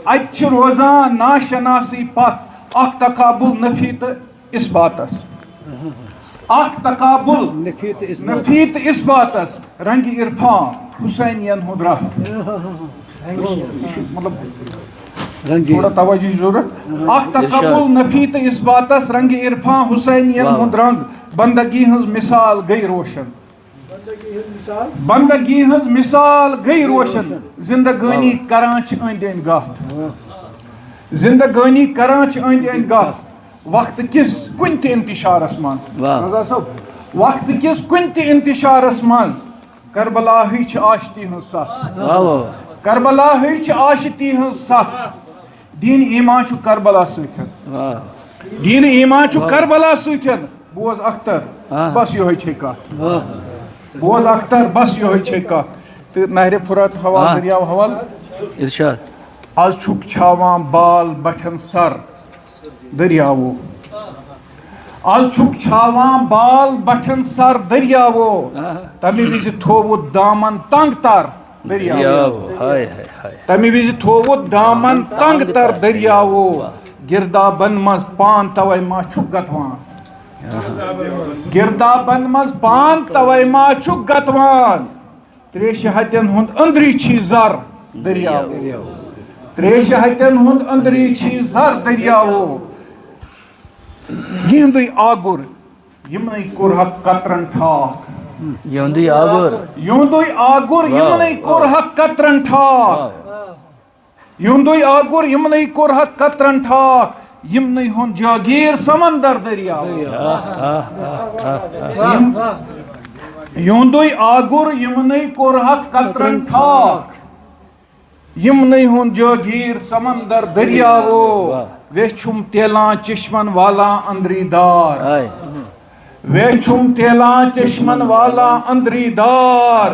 اتہِ چھِ روزان ناشناسی پتھ اکھ تقابُل نفی تہٕ اثباتس اکھ تقابُل نفی تہٕ اثباتس رنگہِ عرفان حسینین ہُنٛد رتھ مطلب تھوڑا توجہ ضرورت اکھ تقابُل نفی تہٕ اثباتس رنگہِ عرفان حسینین ہُنٛد رنگ بندگی ہٕنٛز مثال گٔے روشن بندگی ہٕنٛز مثال گٔے روشن زندگٲنی کران چھِ أنٛدۍ أنٛدۍ گتھ زندگٲنی کران چھِ أنٛدۍ أنٛدۍ گتھ وقتہٕ کِس کُنہِ تہِ انتشارس منٛز رضا صٲب وقتہٕ کِس کُنہِ تہِ انتشارس منٛز کربلاہٕے چھِ عاشتی ہٕنٛز سَتھ کربلاہٕے چھِ عاشتی ہٕنٛز سَتھ دیٖنہِ ایٖمان چھُ کربلا سۭتۍ دیٖنہِ ایٖمان چھُ کربلا سۭتۍ بوز اختر بس یِہوے چھے کتھ بوز اختر بس یِہوے چھے کتھ تہٕ نہرِ فرات حوالہٕ دٔریاو حوالہٕ آز چھُکھ چھاوان بال بٹھٮ۪ن سر دٔریاوو آز چھُکھ چھاوان بال بٹھٮ۪ن سر دٔریاوو تمہِ وِزِ تھووُتھ دامن تنگ تر دٔریاوو تمہِ وِزِ تھووُتھ دامن تنگ تر دٔریاوو گِردابن منٛز پان توے ما چھُکھ گتوان گِردابن منٛز پان توے ما چھُکھ گتوان تریشہِ ہتٮ۪ن ہُنٛد أنٛدری چھی زر دٔریاوو تریشہِ ہتٮ۪ن ہُنٛد أنٛدری چھی زر دٔریاوو یِہُنٛدُے آگُر یِمنٕے کوٚرہکھ قطرن ٹھاکھ یِہُنٛدُے آگُر یِہُنٛدُے آگُر یِمنٕے کوٚرہکھ قطرن ٹھاکھ یِہُنٛدُے آگُر یِمنٕے کوٚرہکھ قطرن ٹھاکھ یِمنٕے ہُنٛد جاگیٖر سمندر دٔریاوو یِہُنٛدُے آگُر یِمنٕے کوٚرہکھ قطرن ٹھاکھ یِمنٕے ہُنٛد جاگیٖر سمندر دٔریاوو ویچھم تیلان چشمن والا اندری دار ویچھم تیلان چشمن والا اندری دار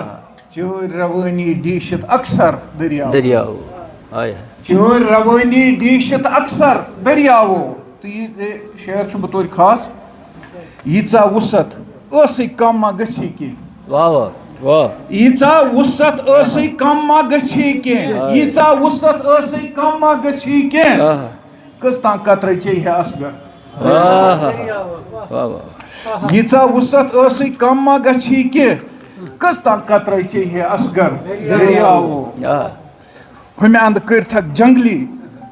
چور روانی دیشت اکثر دریاو چور روانی دیشت اکثر دریاو. تو یہ شعر چھو بطور خاص ییژا وسعت ٲسٕے کم ما گژھی کینٛہہ ییژا وسعت ٲسٕے کم ما گژھی کینٛہہ ییژا وسعت ٲسٕے کم ما گژھی کینٛہہ کٔژ تام قطرے چیٚیہِ ہے اصغر ییژا وسعت ٲسٕے کم ما گژھی کینٛہہ کٔژ تام قطرے چیٚیہِ ہے اصغر دریاوو. ہُمہِ اندٕ کٔرۍتھکھ جنگلی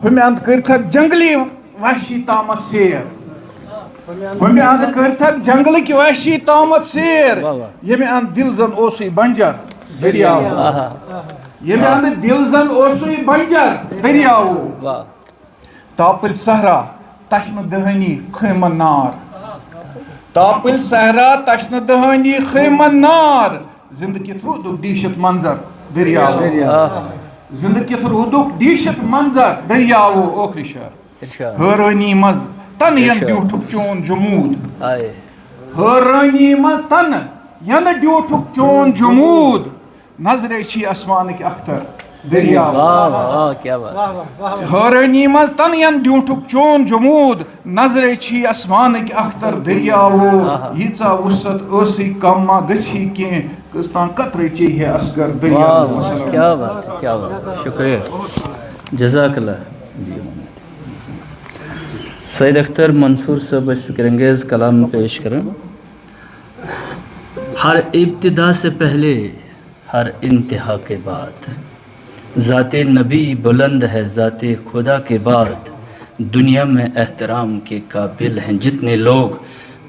ہُمہِ اندٕ کٔرۍتھکھ جنگلی وحشی تامت سیر ہُمہِ اندٕ کٔرۍتھکھ جنگلٕکۍ وحشی تامت سیر ییٚمہِ اندٕ دل زن اوسُے بنجر دریاوو ییٚمہِ اندٕ دل زن اوسُے بنجر دریاوو. تاپٕلۍ صحرا تشنہٕ دہٲنی خٲمن نار تاپٕلۍ صحرا تشنہٕ دہٲنی خٲمن نار زندٕ کِتھ روٗدُکھ دیٖشِتھ منظر دریاوو زندٕ کِتھ روٗدُکھ دیٖشِتھ منظر دریاوو. ٲخری شعر حٲرٲنی منٛز تنہٕ ین ڈیوٗٹھُکھ چون جموٗد حٲرٲنی منٛز تنہٕ ینہٕ ڈیوٗٹھُکھ چون جموٗد نظرے چھی آسمانٕکۍ اختر دریاوو حٲرٲنی منٛز تنہٕ ین ڈیوٗٹھُکھ چون جموٗد نظرے چھی آسمانٕکۍ اختر دریاوو. ییٖژا وسعت ٲسٕے کم ما گژھی کینٛہہ کٔژ تام قطرے چیٚیہِ ہے اصغر دریاوو. شکریہ جزاک اللہ. سعید اختر منصور صاحب اس فکر انگیز کلام پیش کریں. ہر ابتدا سے پہلے ہر انتہا کے بعد ذات نبی بلند ہے ذات خدا کے بعد دنیا میں احترام کے قابل ہیں جتنے لوگ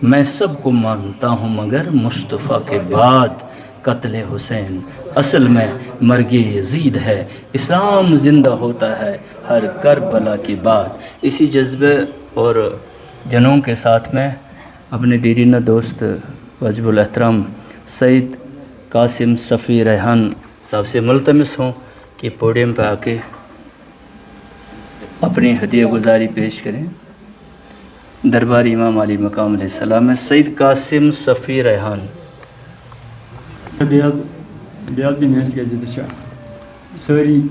میں سب کو مانتا ہوں مگر مصطفیٰ کے بعد قتل حسین اصل میں مرگ یزید ہے اسلام زندہ ہوتا ہے ہر کربلا کے بعد. اسی جذبے اور جنوں کے ساتھ میں اپنے دیرینہ دوست واجب الاحترام سعید قاسم صفی ریحان صاحب سے ملتمس ہوں کہ پوڈیم پہ آ کے اپنی ہدیہ گزاری پیش کریں. دربار امام علی مقام علیہ السلام میں سعید قاسم صفی ریحان. بیاد بھی محنت کے ذریعے ساری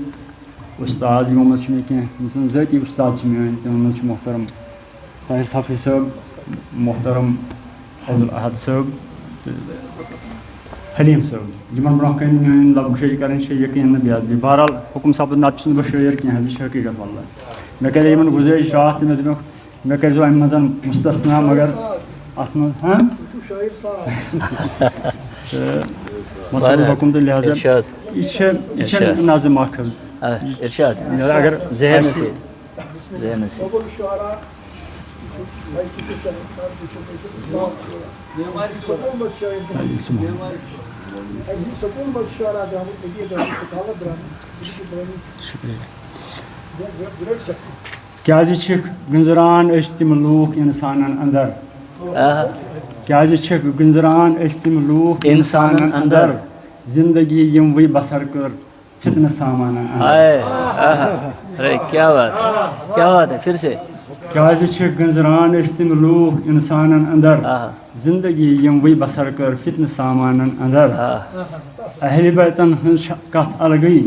استاد یوم میں ذاتی استاد میون محترم طاہر صفی صاحب محترم عبدالاحد صاحب حلیم صاحب جمن برہ کن میون لب گشی کریں یقین بیاد بھی بہرحال حکم صاحب نت بہ شاعر کی حقیقت واللہ مے کرے یمن گزارش رات مے دنک مے کرزو ام مزن مستثنا مگر ات مز ہاں مسئلہ حکم تو لہذا یہ نظم اخ ارشاد اگر ذہن سے ذہن سے کیازِ چھِکھ گنزران أسۍ تِم لوٗکھ اِنسانن اندر کیازِ چھِکھ گنزران أسۍ تِم لوٗکھ اِنسانن اندر زندگی یِموٕے بسر کٔر فتنہ سامانن اندر. کیا بات ہے پھر سے. کیازِ چھِکھ گنزران أسۍ تِم لوٗکھ اِنسانن اندر زندگی یِموٕے بسر کٔر فتنہ سامانن اندر. اہلِ بیتن ہٕنٛز چھِ کتھ الگٕے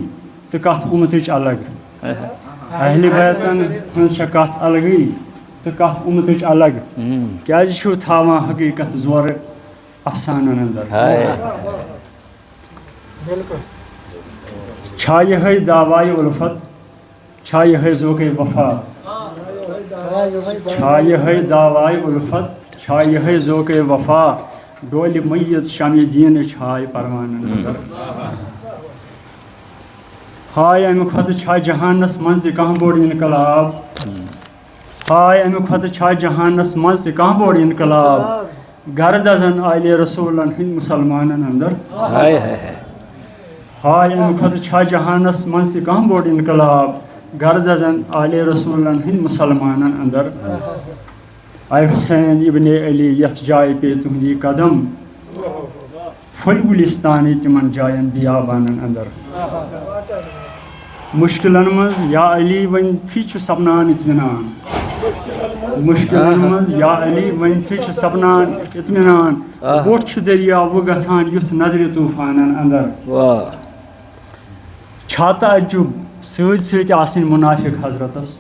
تہٕ کتھ اُمتٕچ الگ اہلِ بیتن ہٕنٛز چھِ کتھ الگٕے تہٕ کتھ اُمتٕچ الگ. کیازِ چھِو تھاوان حقیٖقت زورٕ افسانن اندر. چھا یِہے دعوایہِ اُلفت چھا یِہے ذوقے وفا چھا یِہے دعوایہِ اُلفت چھا یِہے ذوقے وفا ڈولہِ مٔیِت شمہِ دیٖنٕچ ہاے پروانن اندر. ہاے امہِ کھۄتہٕ چھا جہانس منٛز تہِ کانٛہہ بوٚڑ انقلاب ہاے امہِ کھۄتہٕ چھا جہانس منٛز تہِ کانٛہہ بوٚڑ انقلاب گرٕ دزن آلہِ رسوٗلن ہٕنٛدۍ مُسلمانن اندر. ہاے امہِ کھۄتہٕ چھا جہانس منٛز تہِ کانٛہہ بوٚڑ انقلاب گرٕ دزن آلہِ رسوٗلن ہٕنٛدۍ مُسلمانن اندر. آے حُسین ابنِ علی یتھ جایہِ پیٚیہِ تُہنٛدی قدم پھٔلۍ گُلِستانے تِمن جاین بیابانن اندر. مُشکِلن منٛز یا علی وۄنۍ تھی چھُ سپنان اطمینان مشکلن مز یا علی ونتھی چھ سپنان اطمینان بوٹ چھ دریا وہ گژھان یُتھ نظرِ طوفانن اندر چھا تعجب سۭتۍ سۭتۍ آسٕنۍ منافق حضرتس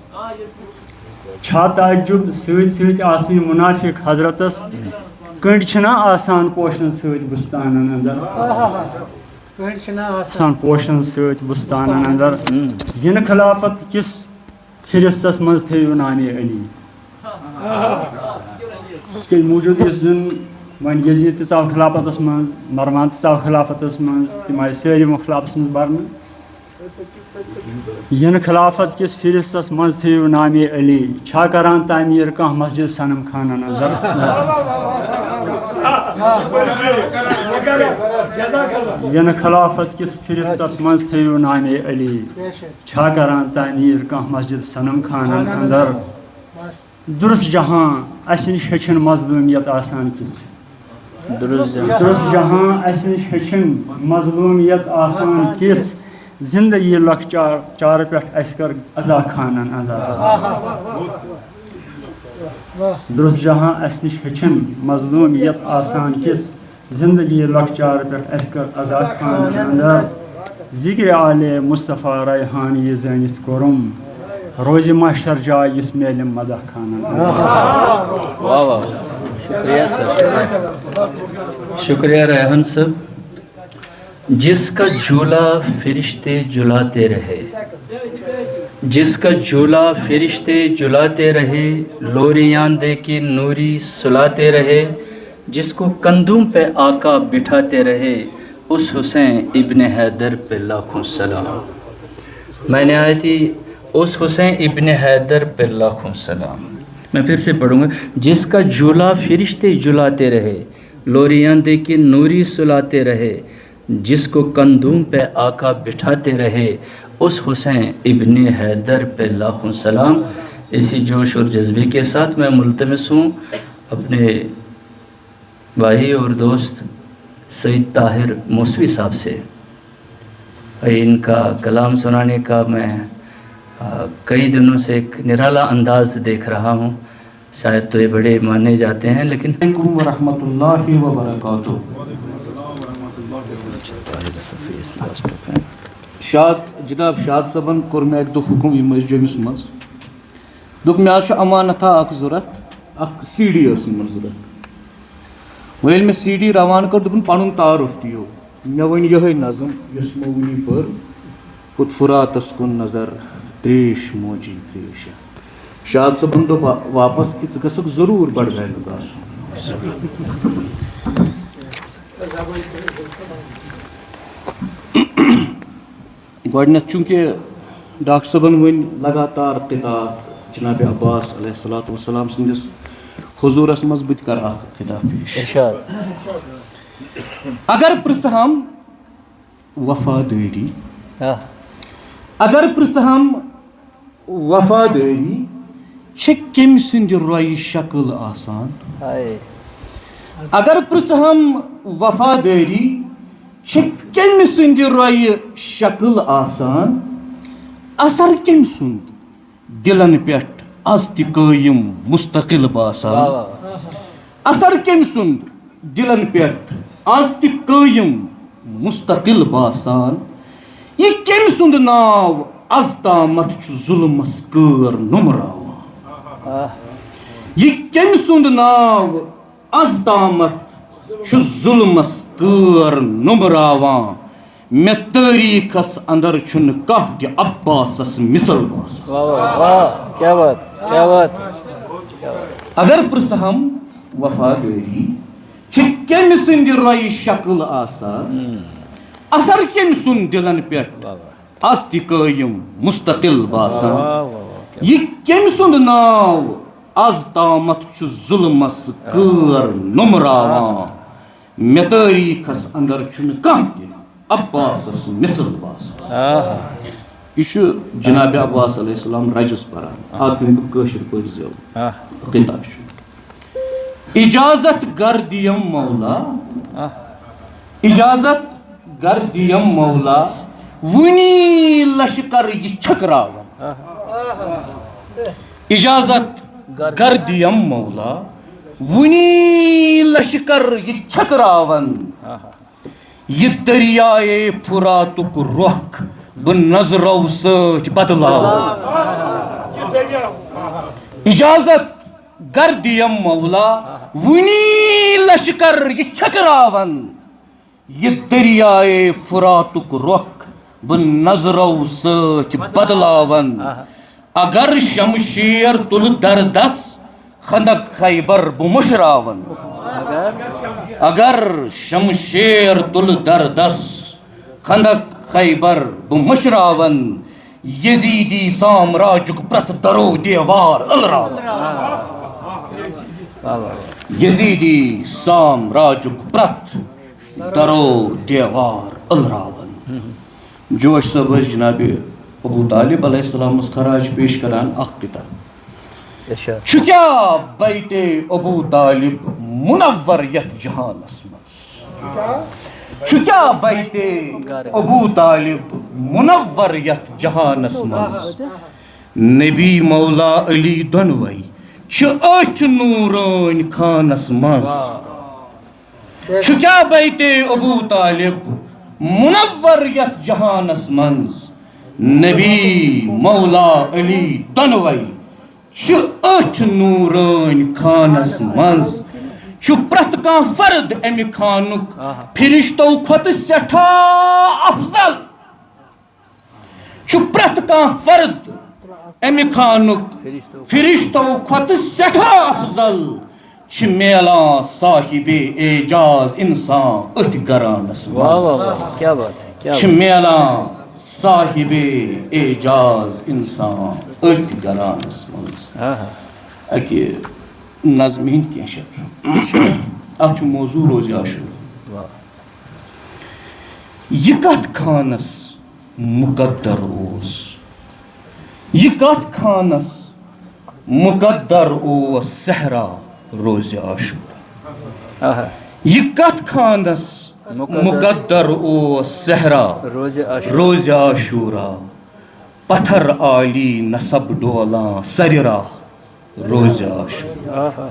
چھا تعجب سۭتۍ سۭتۍ آسٕنۍ منافق حضرتس کٔنٛڈۍ چھِنا آسان پوشن سۭتۍ بُستانن اندر آسان پوشن سۭتۍ بُستانن اندر یِنہٕ خلافت کِس فہرستس منٛز تھٲیِو نامِ علی تِکیٛازِ موٗجوٗد یُس زن وۄنۍ یزیٖد تہِ ژاو خلافَتس منٛز مروان تہِ ژاو خلافَتس منٛز تِم آیہِ سٲری خلافَتس منٛز برنہٕ یِنہٕ خلافت کِس فہرستس منٛز تھٲیِو نامِ علی چھا کران تعمیٖر کانٛہہ مسجد صنم خانن اندر یِنہٕ خلافت کِس فہرستس منٛز تھٲیِو نامِ علی چھا کران تعمیٖر کانٛہہ مسجد صنم خانس اندر درست جہاں اسہِ نِش ہیٚچھِن مظلوٗمیت آسان کِژھ درست جہاں اسہِ نِش ہیٚچھِن مظلوٗمیت آسان کِژھ زندگی لۄکچار پٮ۪ٹھ اسہِ کٔر عزا خانن اندر درست جہاں اسہِ نِش ہیٚچھِن مظلوٗمیت آسان کِژھ زندگی لۄکچار پٮ۪ٹھ اسہِ کٔر عزا خانن اندر ذِکرِ آلے مصطفیٰ ریحان یہِ زٲنِتھ کوٚرُم روزِ محشر جاے یُس میلہِ مدح خانن شکریہ سر شکریہ ریحان صاحب جس کا جھولا فرشتے جلاتے رہے جس کا جھولا فرشتے جلاتے رہے لوریاں دے کے نوری سلاتے رہے جس کو کندھوں پہ آقا بٹھاتے رہے اس حسین ابن حیدر پہ لاکھوں سلام میں نے آئی تھی اس حسین ابن حیدر پہ لاکھوں سلام میں پھر سے پڑھوں گا جس کا جھولا فرشتے جلاتے رہے لوریاں دے کے نوری سلاتے رہے جس کو کندھوں پہ آقا بٹھاتے رہے اس حسین ابن حیدر پہ لاکھوں سلام اسی جوش اور جذبے کے ساتھ میں ملتمس ہوں اپنے بھائی اور دوست سعید طاہر موسوی صاحب سے ان کا کلام سنانے کا میں کئی دنوں سے ایک نرالا انداز دیکھ رہا ہوں شاید تو یہ بڑے مانے جاتے ہیں لیکن ورحمۃ اللہ وبرکاتہ جناب شاد صٲبن کوٚر مےٚ اَکہِ دۄہ حُکُم یِم ٲسۍ جوٚمِس منٛز دوٚپ مےٚ حظ چھُ امانتھا اکھ ضوٚرتھ اکھ سی ڈی ٲس یِمن ضوٚرتھ وۄنۍ ییٚلہِ مےٚ سی ڈی روانہٕ کٔر دوٚپُن پنُن تعارُف دِیِو مےٚ ووٚن یِہوٚے نظم یۄس یِمو وٕنی پٔر پوٚت فُراتس کُن نظر ترٛیش موجی ترٛیش شاد صٲبن دوٚپ واپس کہِ ژٕ گژھکھ ضروٗر بڈگامہِ گژھُن گۄڈنٮ۪تھ چوٗنٛکہِ ڈاکٹر صٲبن ؤنۍ لگاتار خطاب جناب عباس علیہ الصلاۃ والسلام سٕنٛدِس حضوٗرس منٛز بہٕ تہِ کرٕ اکھ خطاب پیش اگر پرٛژھہم وفادٲری اگر پرٛژھہم وفادٲری چھےٚ کٔمۍ سٕنٛدِ رۄیہِ شکٕل آسان اگر پرٛژھہم وفادٲری چھےٚ کٔمۍ سٕنٛدِ رۄیہِ شکٕل آسان اثر کٔمۍ سُنٛد دِلن پٮ۪ٹھ آز تہِ قٲیِم مستقل باسان اثر کٔمۍ سُنٛد دِلن پٮ۪ٹھ آز تہِ قٲیِم مستقل باسان یہِ کٔمۍ سُنٛد ناو از تامتھ چھُ ظُلمس کٲر نُمراوان یہِ کٔمۍ سُنٛد ناو از تامتھ چھُ ظُلمس کٲر نُمراوان مےٚ تٲریٖخس انٛدر چھُنہٕ کانٛہہ تہِ عباسس مِثل باسان اگر پرٛژھہم وفادٲری چھِ کٔمۍ سٕنٛدِ رۄیہِ شکٕل آسان اثر کٔمۍ سُنٛد دِلن پٮ۪ٹھ آز تہِ قٲیِم مستقل باسان یہِ کٔمۍ سُنٛد ناو از تامتھ چھُ ظُلمس کٲر نُمراوان مےٚ تٲریٖخس انٛدر چھُنہٕ کانٛہہ تہِ عباسس مِثل باسان یہ جناب عباس علیہ السلام رجس پران آدمی کٲشِر پٲٹھۍ زیو خطاب چھُ اجازت گر دِیم مولا اجازت گر دِیم مولا وُنی لشکر یہِ چھکراوان اجازت گردیم مولا ونی لشکر یہ چھکراون یہ دریائے فراتک رخ بہ نظرو ست بدلاو اجازت گردیم مولا ونی لشکر یہ چھکراون یہ دریائے فراتک رخ بہ نظرو ست بدلاون اگر شمشیر تل دردس خندق خیبر بہ مشراون اگر شمشیر تل دردس خندق خیبر بہ مشراون یزیدی سامراجک پرت درو دیوار الراون یزیدی سامراجک پرت درو دیوار الراون جوش صاحب جناب ابو طالب علیہ السلام خراج پیش کران اخ کتاب چکیا بیت ابو طالب منور یت جہانس مز چکیا بیت ابو طالب منور یت جہانس مز نبی مولا علی دونوئی چھ اتھ نوران خانس مز چکیا بیت ابو طالب منور یت جہانس مز نبی مولا علی دونوئی چھ اتھ نوران خانس مز چھ پرت کان فرد امی خانک فرشتو کھوت سٹھا افضل چھ پرت کان فرد امی خانک فرشتو کھوت سٹھا افضل چھ میلان صاحب اعجاز انسان اتھ گرانس مز چھ میلان صاحب اعجاز انسان اتھ گرانس مز اکی نظم ہند کی شکر اچھ موضوع روزی عاشور یہ کت خانس مقدر اوس یہ کت خانس مقدر اوس صحرا روزی عاشور یہ کت خانس مقدر اوس صحرا روز عاشورا پتھر عالی نصب ڈولان سررا روز عاشورا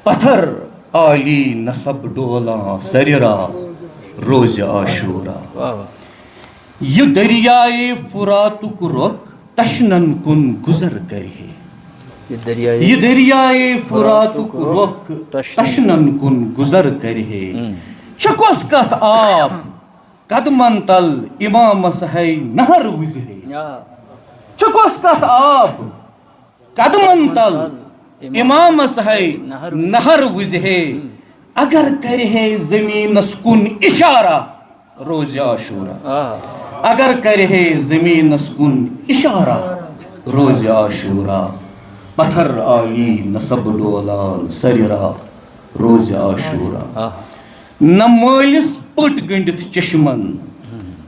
پتھر عالی نصب ڈولان سررا روز عاشورا یہ دریائے فراتک رخ تشنن کن گزر کرے یہ دریائے فراتک رخ تشنن کن گزر کرے چکوس کت آب قدمن تل امامس ہے نہر وزہے چکوس کت آب قدمن تل امامس ہے نہر وزہے اگر کرے زمینس کن اشارہ روز عاشورا اگر کرے زمینس کن اشارہ روز عاشورا پتھر عالی نصب ڈولان سررا روز عاشورا نہ مالس پٹ گنڈت چشمن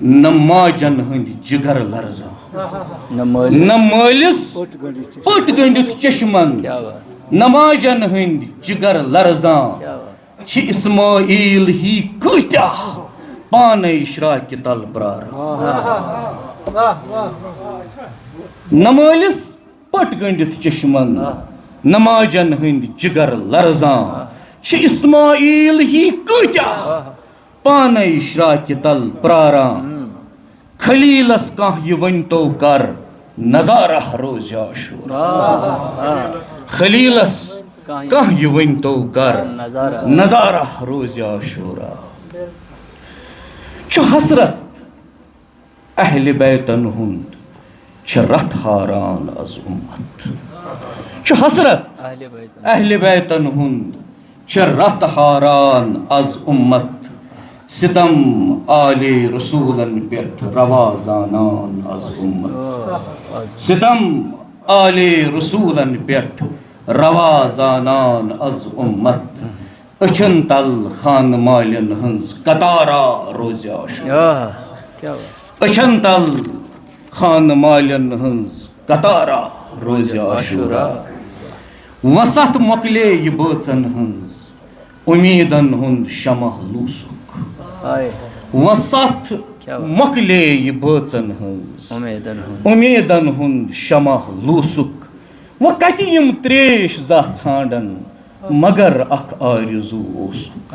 نہ ماجن ہند جگر لرزان نہ مالس پٹ گنڈت چشمن نہ ماجن ہند جگر لرزان چھ اسماعیل ہی کتیا پانے اشراق تل پرارا نہ مالس پٹ گنڈت چشمن نہ ماجن ہند جگر لرزان چھ اسماعیل ہی کتیا پانے اشراق تل پراران خلیلس کان یہ ونتو کر نظارہ روز عاشورا خلیلس کان یہ ونتو کر نظارہ روز عاشورا چھ حسرت اہل بیتن ہند چھ رت ہاران از امت چھ حسرت اہل بیتن ہند چھ رت ہاران از امت ستم آل رسولن پیٹھ روا زانان از امت ستم آل رسولن پیٹھ روا زانان از امت اچھن تل خان مالین ہنز قطارا روز عاشورا اچھن تل خان مالین ہنز قطارا روز عاشورا وسط مکلے یہ بچن ہنز امیدن ہند شمع لوسک وسط مکلے یہ بچن ہنز امیدن ہند شمع لوسک وہ کتہِ یِم تریش زانٛہہ ژھانڈن مگر اکھ آرزوٗ اوسُکھ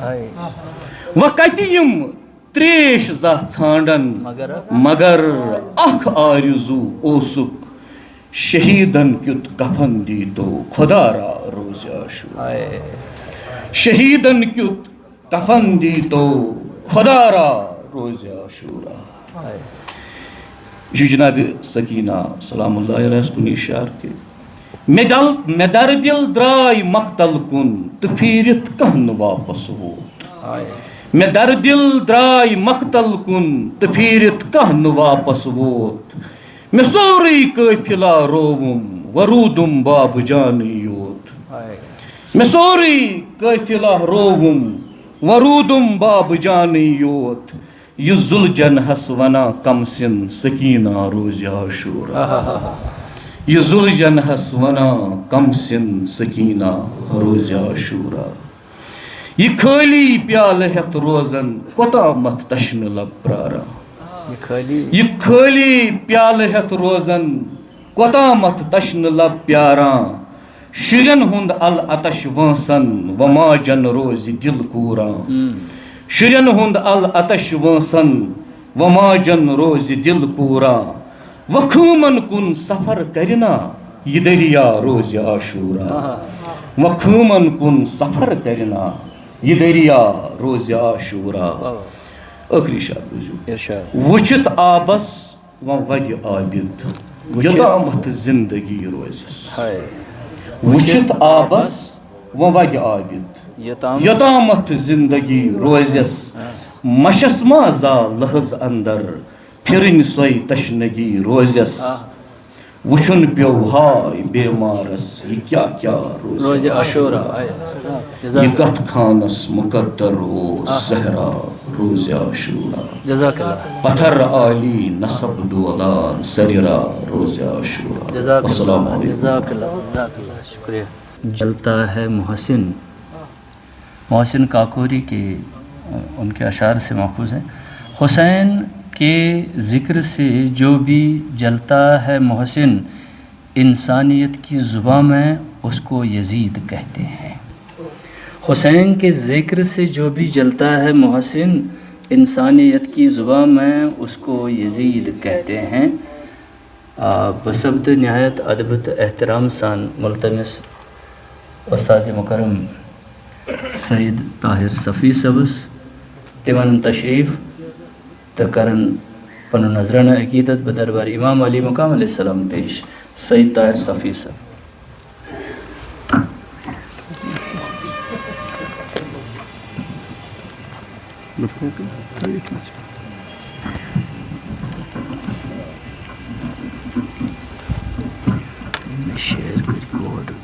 وہ کتہِ یِم تریش زانٛہہ ژھانڈن مگر اکھ آرزوٗ اوسُکھ شہیدن کیُتھ کفن دیٖتو خۄدا را روزِ عاشوٗرا شہیدن کیُتھ کفن دیٖتو خۄدا را روزِ عاشوٗرا یہ جناب سکینہ سلام اللہ علیہ کن اشار کے مے در دل درائے مقتل کن تو پھیرت کہن واپس ووت مے در دل درائے مقتل کن تو پھیرت کہن واپس ووت مے سورُے قٲفِلہ رووُم ورودُم باب جانٕے یوت مے سورُے قٲفِلہ رووُم ورودُم باب جانٕے یوت یہ ذوالجنحس ونا کم سن سکینہ روزِ عاشوٗرا یہ ذوالجنحس ونا کم سن سکینہ روزِ عاشوٗرا یہ خٲلی پیالہٕ ہٮ۪تھ روزن کوتامتھ تشنہٕ لب پراران یہ خٲلی پیالہٕ ہٮ۪تھ روزن کوتامتھ تشنہٕ لب پیاران شُرٮ۪ن ہُنٛد العطش وٲنسن و ماجن روزِ دل کوٗران شُرٮ۪ن ہُنٛد العطش وٲنسن و ماجن روزِ دل کوٗران و خۭمن کُن سفر کرِنا یہ دریا روزِ عاشوٗرا و خۭمن کُن سفر کرِنا یہ دریا روزِ عاشوٗرا ٲخری شاد بوٗزِو وٕچھِتھ آبس و وَدِ عابد یوٚتامتھ زندگی روزٮ۪س وٕچھِتھ آبس و وَدِ عابد یوٚتامتھ زندگی روزٮ۪س مشس ما زال لحظ اندر پھرٕنۍ سۄے تشنگی روزٮ۪س وٕچھُن پیوٚو ہاے بیمارس یہ کیٛاہ روزِ عاشوٗرا یہ کتھ خانس مقدر اوس صحرا روزِ عاشوٗرا پتھر عالی نصب ڈولان سریرا روزِ عاشوٗرا السلام علیکم شکریہ جلتا ہے محسن محسن کاکوری کے ان کے اشعار سے ماخوذ ہیں حسین کے ذکر سے جو بھی جلتا ہے محسن انسانیت کی زبان میں اس کو یزید کہتے ہیں حسین کے ذکر سے جو بھی جلتا ہے محسن انسانیت کی زبان میں اس کو یزید کہتے ہیں بسبد نہایت ادب احترام سان ملتمس استاذ مکرم سید طاہر صفی صبس تمن تشریف تو کرن پن نظرانہ عقیدت بدربار امام علی مقام علیہ السلام پیش سید طاہر صفی صاحب شعر کا ریکارڈ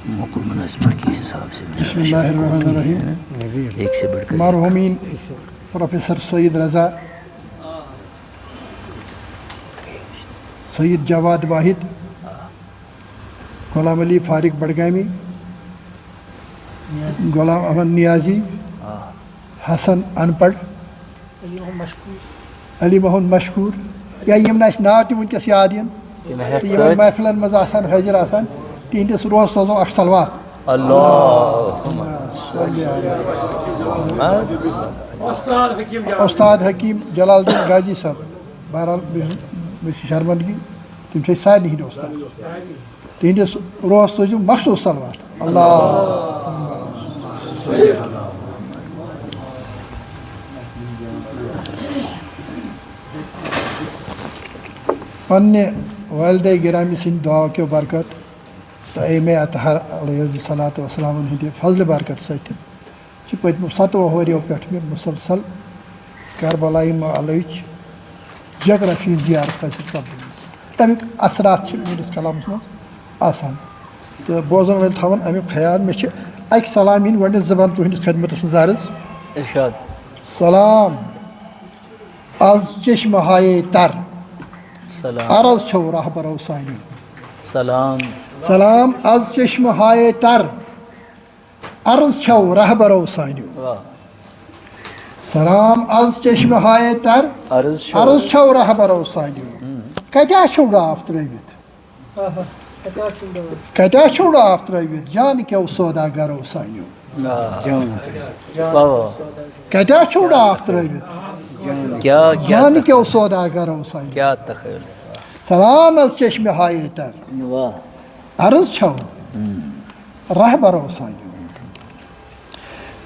موقع مناسبت کے حساب سے بسم اللہ الرحمن الرحیم ایک سے بڑھ کر مرحومین پروفیسر سید رضا سید جواد واحد غلام علی فارق بڈگامی غلام احمد نیازی حسن ان پڑھ علی محمد مشکور یا یم ناس ناو تہ ونکس یاد ین محفلن مز آسان حاضر آسان تہندس روز سوزو اکھ صلوات استاد حکیم جلال الدین غازی صاحب بہرحال شرمندگی تم سے سارے ہند استاد تہندس روز سوزو مخصوص صلوات اللہ پنہ والدہ گرامی سند دعا کیو برکت تو ایم اطہر علیہ الصلاۃ والسلام ہند فضل برکت ست پتمو 7 ؤریو پہ میں مسلسل کربلائی معلچ جغرافی زیارت حاصل سپدمژ تمیک اثرات میرس کلامس مز آسان تو بوزن ول تھون امیک خیال مے اک سلام ہند گۄڈنیتھ زبان تہندس خدمتس مز عرض ارشاد سلام از چشم ہائے تر عرض چھو رہبرو سانی سلام سلام از چشم ہائے تر عرض چھو رہبرو سانی سلام از چشم ہائے تر عرض چھو رہبرو سانی کتیا چھو گاف ترٲوِتھ کتیا چھو ڈاف ترٲوِتھ جان کیو سودا گرو سانیو کتیا چھو ڈاف ترٲوِتھ جان کیو سودا گرو سانیو سلام از چشمہ ہائے تر عرض چھو رہبرو سانیو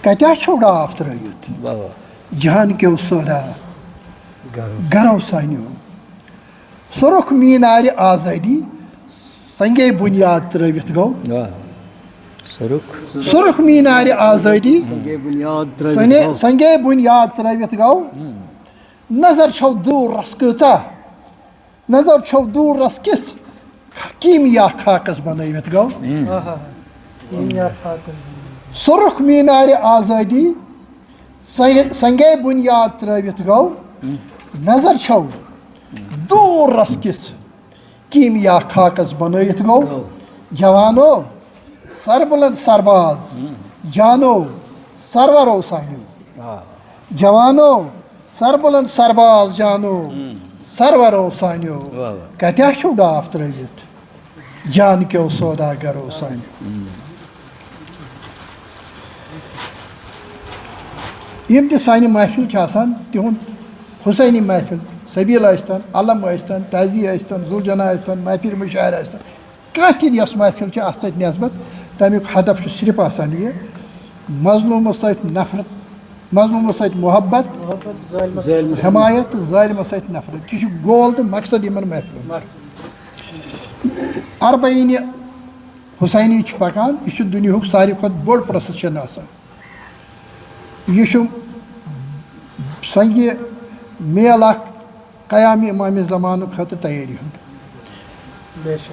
کتیا چھو ڈاف ترٲوِتھ جان کیو سودا گرو سانیو سرخ مینار آزادی سنگے بنیاد ترٲوِتھ گو سرخ مینار آزادی سنگے بنیاد ترٲوِتھ گو نظر چھو دور رس کۭژاہ نظر چھو دور رس کِس کیمیا خاکس بنٲوِتھ گو سرخ مینار آزادی سنگے بنیاد ترٲوِتھ گو نظر چھو دور رس کِس کیمیا خاکس بنٲوِتھ گو جوانو سربلند سرباز جانو سرورو سانیو جوانو سربلند سرباز جانو سرورو سانیو کتیا چھو ڈاف ترٲوِتھ جان کیو سودا گرو سانیو یم تہِ سانہِ محفل چھِ آسان تِہُنٛد حسینی محفل سبیل ٲسۍتن علم ٲسۍتن تعزیہ ٲسۍتن ذوالجنا ٲسۍتن محفل مشاعر ٲسۍتن کانٛہہ تہِ یۄس محفل چھِ اَتھ سۭتۍ نٮ۪سبت تَمیُک ہدف چھُ صرف آسان یہِ مظلوٗمس سۭتۍ نفرت مظلوٗمس سۭتۍ محبت حمایت تہٕ ظٲلمس سۭتۍ نفرت یہِ چھُ گول تہٕ مقصد یِمن محفلن اربعینہِ حسینی چھِ پکان یہِ چھُ دُنیہُک ساروی کھۄتہٕ بوٚڑ پروسیشن آسان یہ سنگہِ میل اکھ قیامِ امامِ زمانُک خٲطرٕ تیٲری ہُنٛد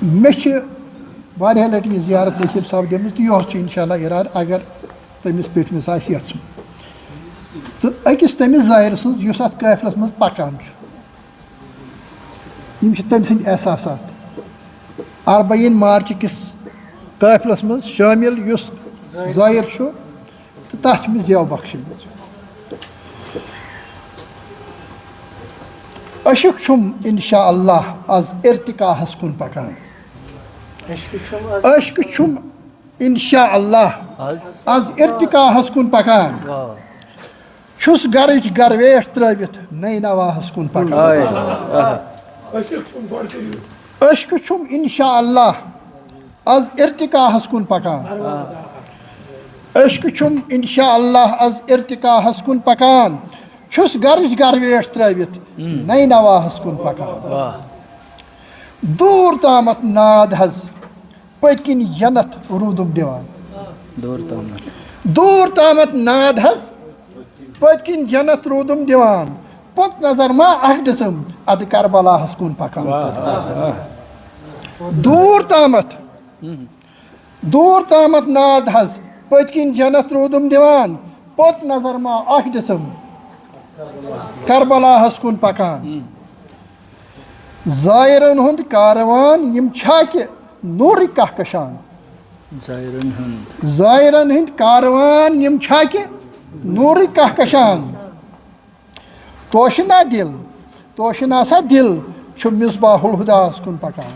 مےٚ چھِ واریاہ لٹہِ یہِ زیارت نصیٖب سپدیمٕژ تہٕ یِہُس چھُ انشاء اللہ ارادٕ اگر تٔمِس پیٚٹھمِس آسہِ یژھُن تہٕ أکِس تٔمِس زٲیِر سٕنٛز یُس اتھ قٲفلس منٛز پکان چھُ یِم چھِ تٔمۍ سٕنٛدۍ احساسات اربعین مارچہِ کِس قٲفلس منٛز شٲمِل یُس زٲیِر چھُ تہٕ تتھ چھِ مےٚ زیو بخشیمٕژ اشک چھُم انشاء اللہ از ارتقاہس کُن پکان اشک چھُم انشاء اللہ از ارتقاہس کُن پکان چھُس گرٕچ گرویٹھ ترٲوِتھ نٔے نواہس کُن پکان اشک چھُم انشاء اللہ از ارتقاہس کُن پکان اشک چھُم انشاء اللہ از ارتقاہس کُن پکان چھُس گرٕچ گرویٹھ ترٲوِتھ نٔے نواہس کُن پکان دوٗر تامتھ ناد حظ پٔتۍ کِنۍ جنت روٗدُم دِوان دوٗر تامتھ ناد حظ پٔتۍ کِنۍ جنت روٗدُم دِوان پوٚت نظر ما اکھ دِژٕم ادٕ کربلاہس کُن پکان دوٗر تامتھ ناد حظ پٔتۍ کِنۍ جنت روٗدُم دِوان پوٚت نظر ما اکھ دِژٕم کربلاہس کُن پکان زٲیرن ہُنٛد کاروان یِم چھا کہِ نوٗرٕکۍ کہکشان زٲیرن ہٕنٛدۍ کاروان یِم چھا کہِ نوٗرٕکۍ کہکشان توشنا سا دِل چھُ مصباح الہُداہس کُن پکان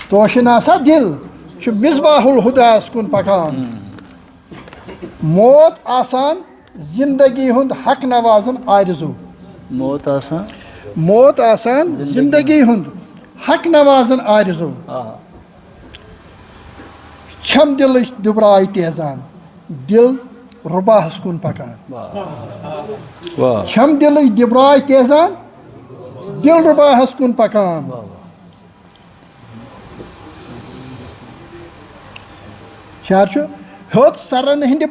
توشنا سا دِل چھُ مصباح الہُداہس کُن پکان موت آسان زندگی ہُنٛد حق نوازن آرزوٗ موت آسان زندگی ہُنٛد حق نوازن آرزوٗ چھم دِلٕچ دُبراے تیزان دِل رُباہس کُن پکان چھم دِلٕچ دِبراے تیزان دِل رُباہس کُن پکان شعر چھُ ہیوٚت سرن ہٕنٛدِ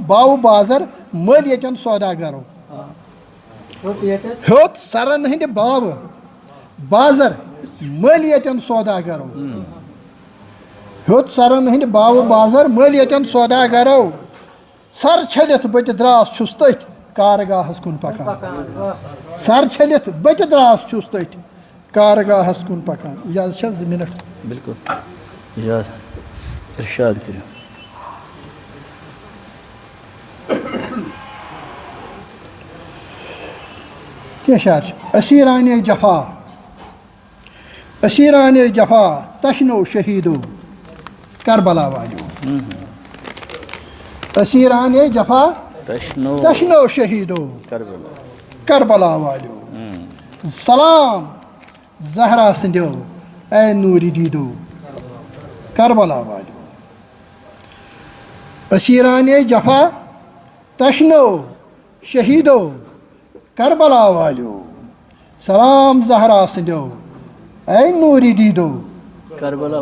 باوٕ بازر مٔلۍ ییٚتٮ۪ن سوداگرو ہیوٚت سرن ہٕنٛدِ باوٕ بازر مٔلۍ ییٚتٮ۪ن سوداگرو ہیوٚت سرن ہٕنٛدِ باوٕ بازر مٔلۍ ییٚتٮ۪ن سوداگرو سر چھٔلِتھ بہٕ تہِ درٛاس چھُس تٔتھۍ کارگاہس کُن پکان سر چھٔلِتھ بہٕ تہِ درٛاس چھُس تٔتھۍ کارگاہس کُن پکان اجازت چھا 2 منٹ بالکل اجازت ارشاد کٔرِو کیٛاہ شعر چھُ اسیٖرانہِ جفا اسیران جفا تشنو شہیدو کربلا والیو اسیران جفا تشنو شہیدو کربلا والیو سلام زہرا سندیو اے نوری دیدو کربلا والیو اسیران جفا تشنو شہیدو کربلا والیو سلام زہرا سندیو اے نوری دیدو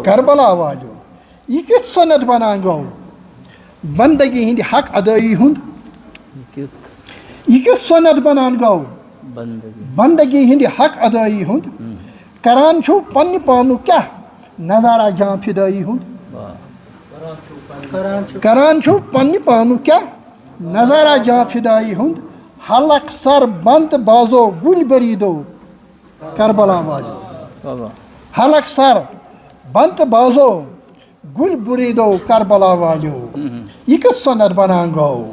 کربلا والیو یہ کت سند بنان گو بندگی ہند حق ادائی ہند یہ کت سند بنان گو بندگی ہند حق ادائی ہند کران چھو پنہ پانو کیا نظارہ جان فدائی ہند کران چھو پنہ پانو کیا نظارہ جان فدائی ہند حلق سر بند بازو گل بریدو کربلا والیو حلق سر بند بازو گل بریدو کربلا والیو یہ کت سند بنان گو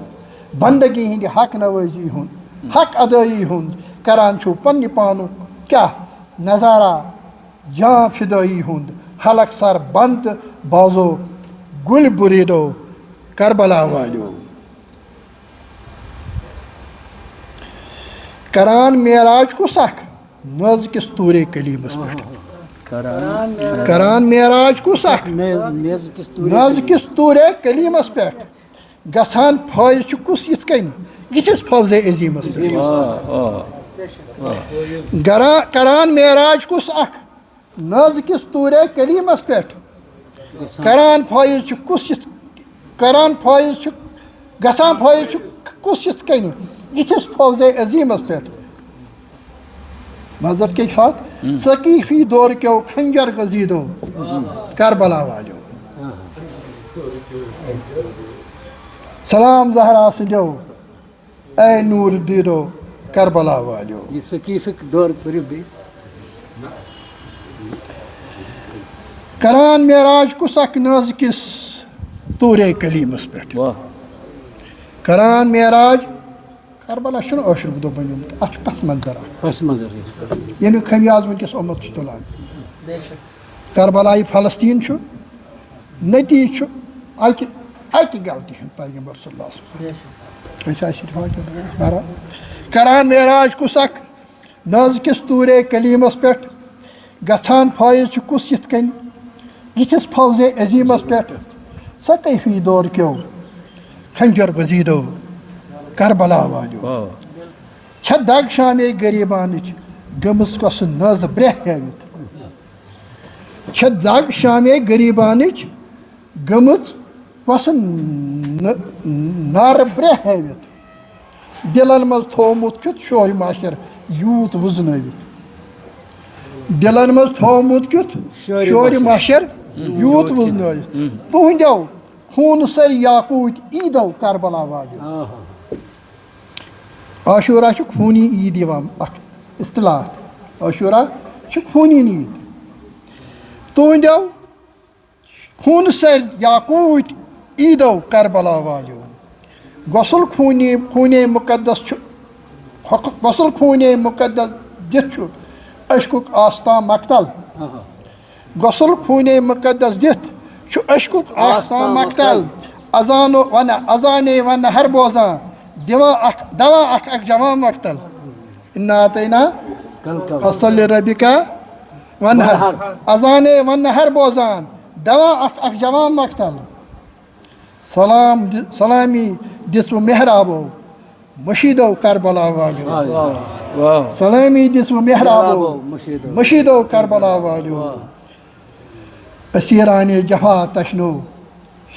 بندگی ہند حق نوازی ہند حق ادائی ہند کران چھو پنہ پانو کیا نظارہ جان فدائی ہند حلق سر بند بازو گل بریدو کربلا والیو کران معراج کو سکھ نز کس تورے کلیمس پہ کران معراج کو سکھ نز کس تورے کلیمس پہ گژھان فٲیض کس یت کن یتھس فوز عظیمس کران معراج کس اخ نز کس تورے کلیمس پہ کران فٲیض کس یت کران فٲیض گژھان فٲیض کس یت کن یتھس فوز عظیمس پہ معذرت کے ساتھ ثقیفی دور کیو کھنجر گزیدو کربلا والیو سلام زہرا سندیو اے نور دیدو کربلا والیو یہ ثقیفک دور کریو بھی کران معراج کس اک ناز کس تورے کلیمس پہ کران معراج کربلا چھُنہٕ ٲشرُک دۄہ بنیومُت اَتھ چھُ پس منظر پس منظر ییٚمیُک خمیاز وٕنکٮ۪س اُمت چھُ تُلان کربلا فلسطیٖن چھُ نتیٖجہٕ چھُ اَکہِ غلطی ہُنٛد پیغمبر صلی اللہ علیہ وسلم کران معراج کُس اکھ ناز کِس تورے کلیمس پٮ۪ٹھ گژھان فٲیض چھُ کُس یِتھ کٔنۍ یِتھِس فوزے عظیمس پٮ۪ٹھ ثقیفی دور کیو کھنجر گزیدو کربلا والیو چھِ دگ شامے غریبانٕچ گٔمٕژ کۄسہٕ نٲزٕ برٛٮ۪ہ ہٲوِتھ چھِ دگ شامے غریبانٕچ گٔمٕژ کۄسہٕ نارٕ برٛٮ۪ہ ہٲوِتھ دِلن منٛز تھوٚومُت کیُتھ شورِ ماشر یوٗت وٕزنٲوِتھ دِلن منٛز تھوٚومُت کیُتھ شورِ ماشر یوٗت وٕزنٲوِتھ تُہنٛدیو خوٗنہٕ سٔرۍ یاقوٗتۍ عیٖدو کربلا والیو عاشورہ چھُ خوٗنی عیٖد یِوان اکھ اصطلاح عاشورہ چھُ خوٗنی عیٖد تُہنٛدیو خوٗنہٕ سٔرۍ یاقوٗتۍ عیٖدو کربلا والیو غۄسل خوٗنے مُقدس چھُ غۄسل خوٗنے مُقدس دِتھ چھُ اشکُک آستان مقتل غۄسل خوٗنے مُقدس دِتھ چھُ اشکُک آستان مقتل اذانے ونہٕ ہر بوزان دوا اکھ جوان مقتل انا آتینا فصل ربکا ونہر اذانے ونہر بوزان دوا اکھ جوان مقتل سلامی دِژوٕ محرابو مشیدو کربلا والیو سلامی دِژوٕ محرابو مشیدو کربلا والیو اسیرانے جفا تشنو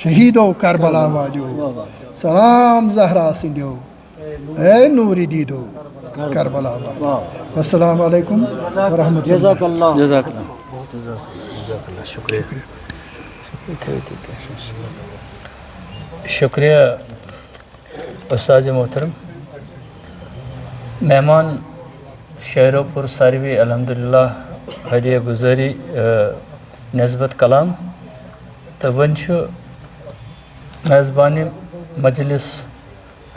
شہیدو کربلا والیو سلام زہرا سندیو اے نوری دیدو کربلا والیو السلام علیکم ورحمۃ اللہ جزاک اللہ شکریہ شکریہ استاذ محترم مہمان شہرو پور ساروی الحمدللہ ہدیہ گزاری نسبت کلام تو ون میزبان مجلس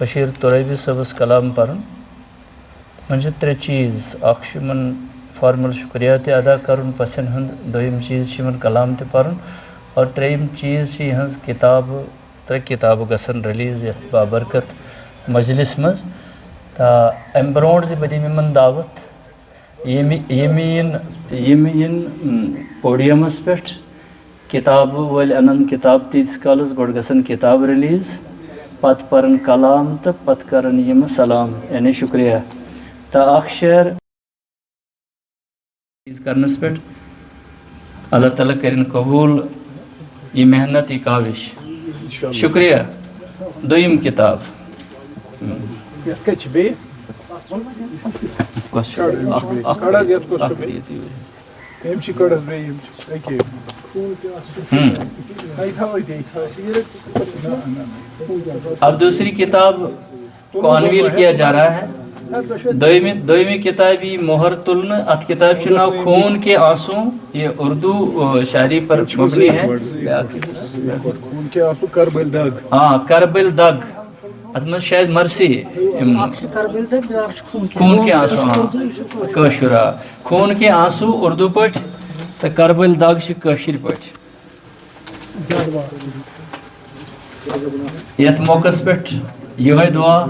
بشیر ترابی صبس کلام پرن من ترے چیز اخ فارمل شکریہ تہ ادا کرن پسن ہند دویم چیز چھ کلام تہ پرن اور تریم چیز چھ یہز کتاب 3 کتاب گسن ریلیز یتھ بابرکت مجلس مز تا ام برونٹ زِ بہ دِمہٕ یِمن دعوت یم پوڈیمس پہ کتاب ول انن کتاب تیس کالس گۄڈٕ گژھن کتاب ریلیز پتہٕ پرن کلام تہٕ پتہٕ کرن یم سلام یعنی شکریہ تا اکھ شعر کرنس پہ اللہ تعالیٰ کرن قبول یہ محنت یہ کاوش شکریہ دویم کتاب اب دوسری کتاب کو انویل کیا جا رہا ہے دویمی کتابی مہر تلن ات کتاب چھ ناو خون کے آنسوں یہ اردو شاعری پر مبنی ہے خون کے آنسو کربل دگ ہاں کربل دگ ات مز شاید مرسی خون کے آنسو ہاں کشرا خون کے آنسو اردو پٹ تو کربل دگ چھ کشر پٹ یت موقع پہ یہ دعا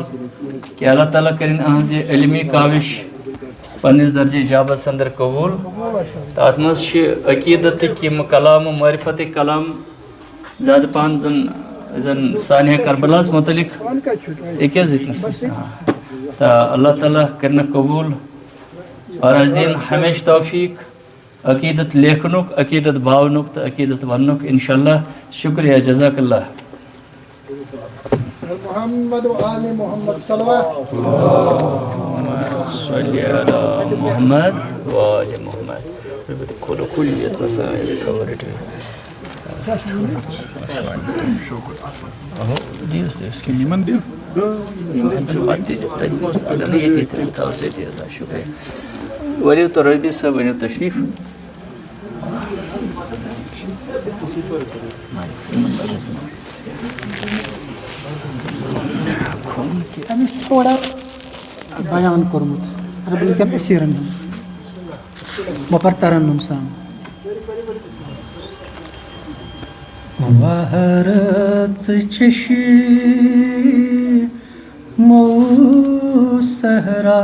کہ اللہ تعالیٰ کرن اہز علمی کاوش پنس درجہ اجابت اندر قبول تو ات مز عقیدت یم کلام و معرفت کلام زیادہ پہن زن سانحہ کربلاس متعلق ایک ذکر تو اللہ تعالیٰ کرن قبول اور اس دین ہمیشہ توفیق عقیدت لیکھنک عقیدت باونک تو عقیدت ونک انشاءاللہ شکریہ جزاک اللہ محمد و آل محمد صلوات صلی علی محمد و آل محمد کل کلیت مسائل تورٹ نیمن دیر ولیو تو ربی صاحب ونیو تشریف تمس تھوڑا بیان کورمت ربل کن اسیرن بپر ترنم سام وہرت چشی مو صحرا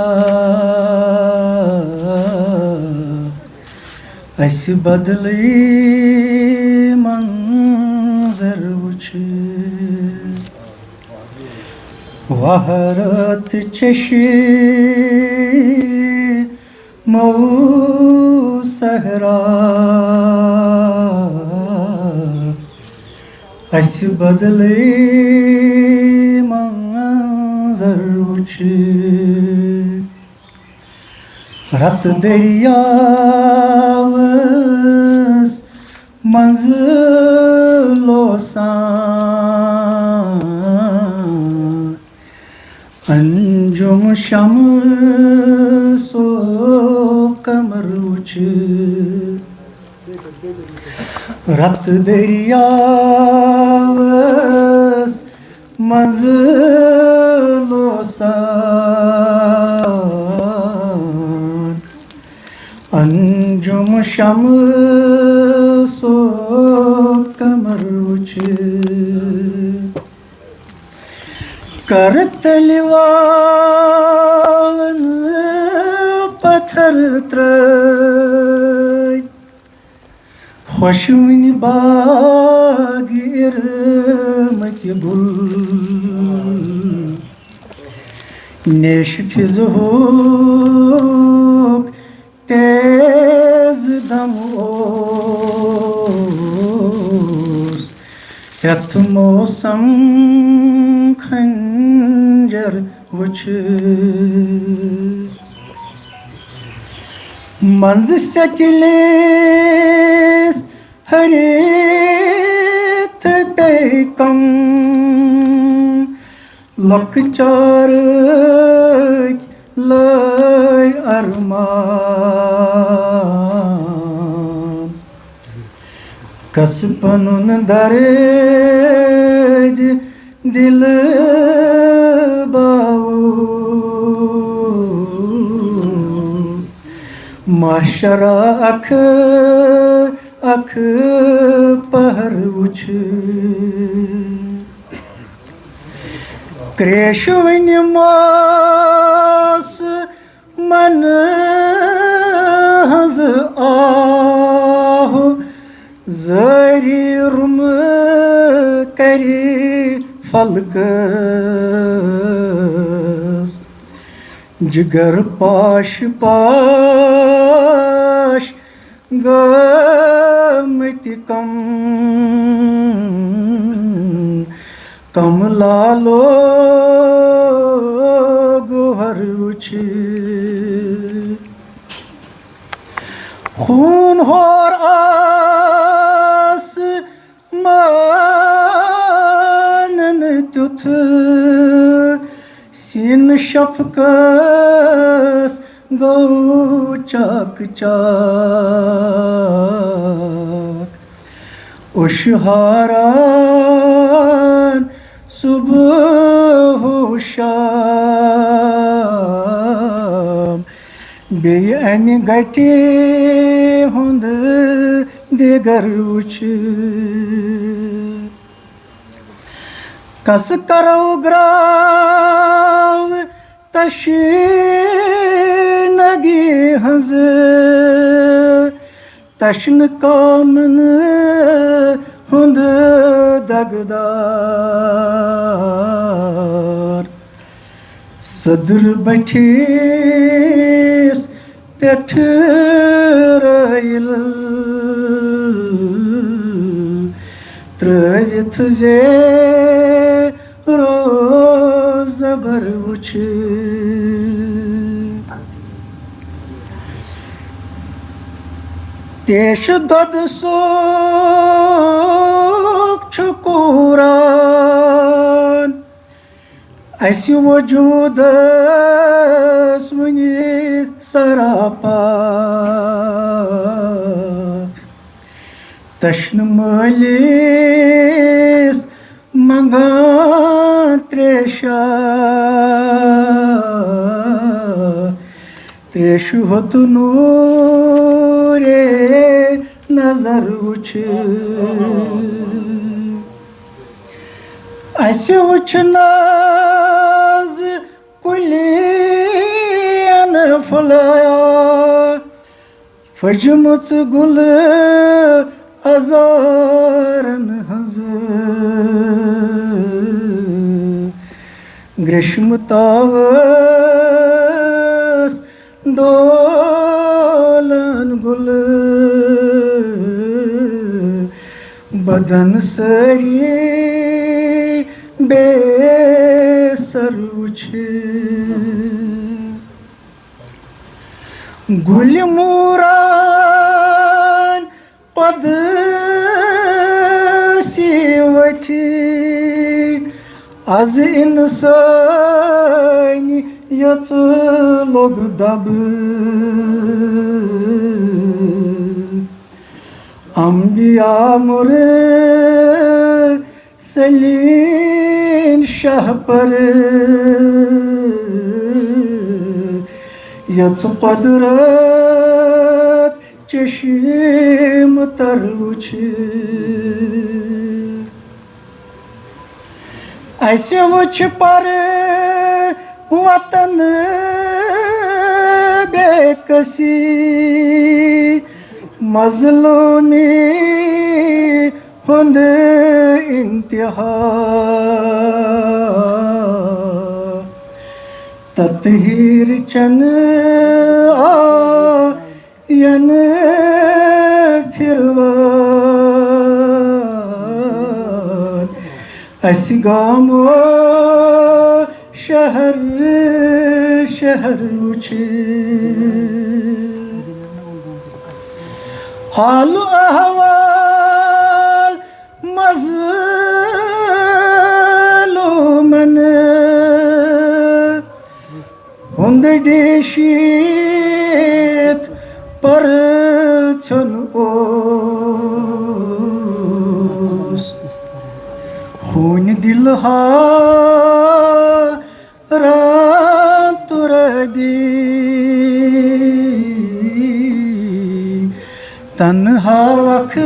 اس بدلی منظر وچھ وہرت چشی مو صحرا اس بدلی منظر وچھ رت دریاوس منزلو سان انجم شمس و قمر وچھ رت دریاوس منزلو سان انجم شمس و قمر وچھ کر تلوان پتھر ترائی خوشوین باغ ارمت گل نیش فضوک تیز دم اوس یت موسم خنجر وچھ منز سکلیس ہریت پیکم لکچار لائے ارمان کس پنن درد دل باو معاشرہ اکھ پہر وچھ کریش ون ماس من ہز آہ زاری رم کری فلکس جگر پاش پاش گمت کم لالو گوہر وچھ خون ہور آس مانن تیُتھ سین شفقس گو چاک چاک اشہاران صبح و شام بیٚیہِ اَنہِ گٹہِ ہُنٛد دیگر وٕچھ کس کرو گراو تشنگی ہنز تشن کامن ہند دگدار صدر بٹھیس پٮ۪ٹھ رٲیِل ترٲوِتھ زیرو زبر وٕچھ تیش دۄد صوق چھُ قرآن اَسہِ وجوٗدس وٕنہِ سراپا تشنہٕ مٲلِس منگان تریشا تریشو ہوت نورے نظر وچھ اسے وچھ ناز کلین پھلایا پھجمٕژ گُل ازارن ہنز گریشم تاوس ڈولن گل بدن ساری بے سر وچھ گل موران پد سی وتھی از انسانی یژ لوگ دب انبیاء مرسلین شاہ پر یژ قدرت چشم تر وچھ اسے وچھ پر وطن بے کسی مظلومی ہند انتہا تطہیر چن آین پھروان اس گامو شہر شہر وچھ حال و احوال مظلومن ہند ڈیشیت پر چھن اوس خون دل ہا رات ربی تنہا وقت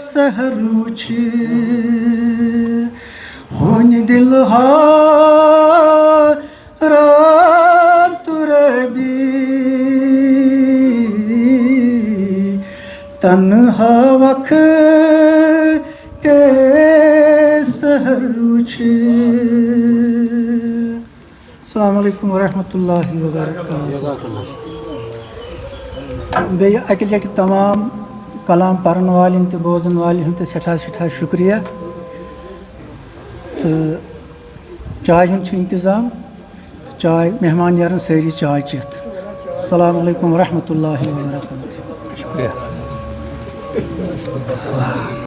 سحر وچھ خون دل رات ربی تنہا وقت سحر وچھ. السلام علیکم ورحمۃ اللہ وبرکاتہ. بیٚیہِ اَکہِ لَٹہِ تمام کلام پرن والٮ۪ن تہٕ بوزن والٮ۪ن ہُنٛد تہِ سٮ۪ٹھاہ شُکریہ. تہٕ چایہِ ہُنٛد چھُ انتظام تہٕ چاے مہمان نیرن سٲری چاے چٮ۪تھ. السلام علیکم ورحمۃ اللہ وبرکاتہ. شکریہ.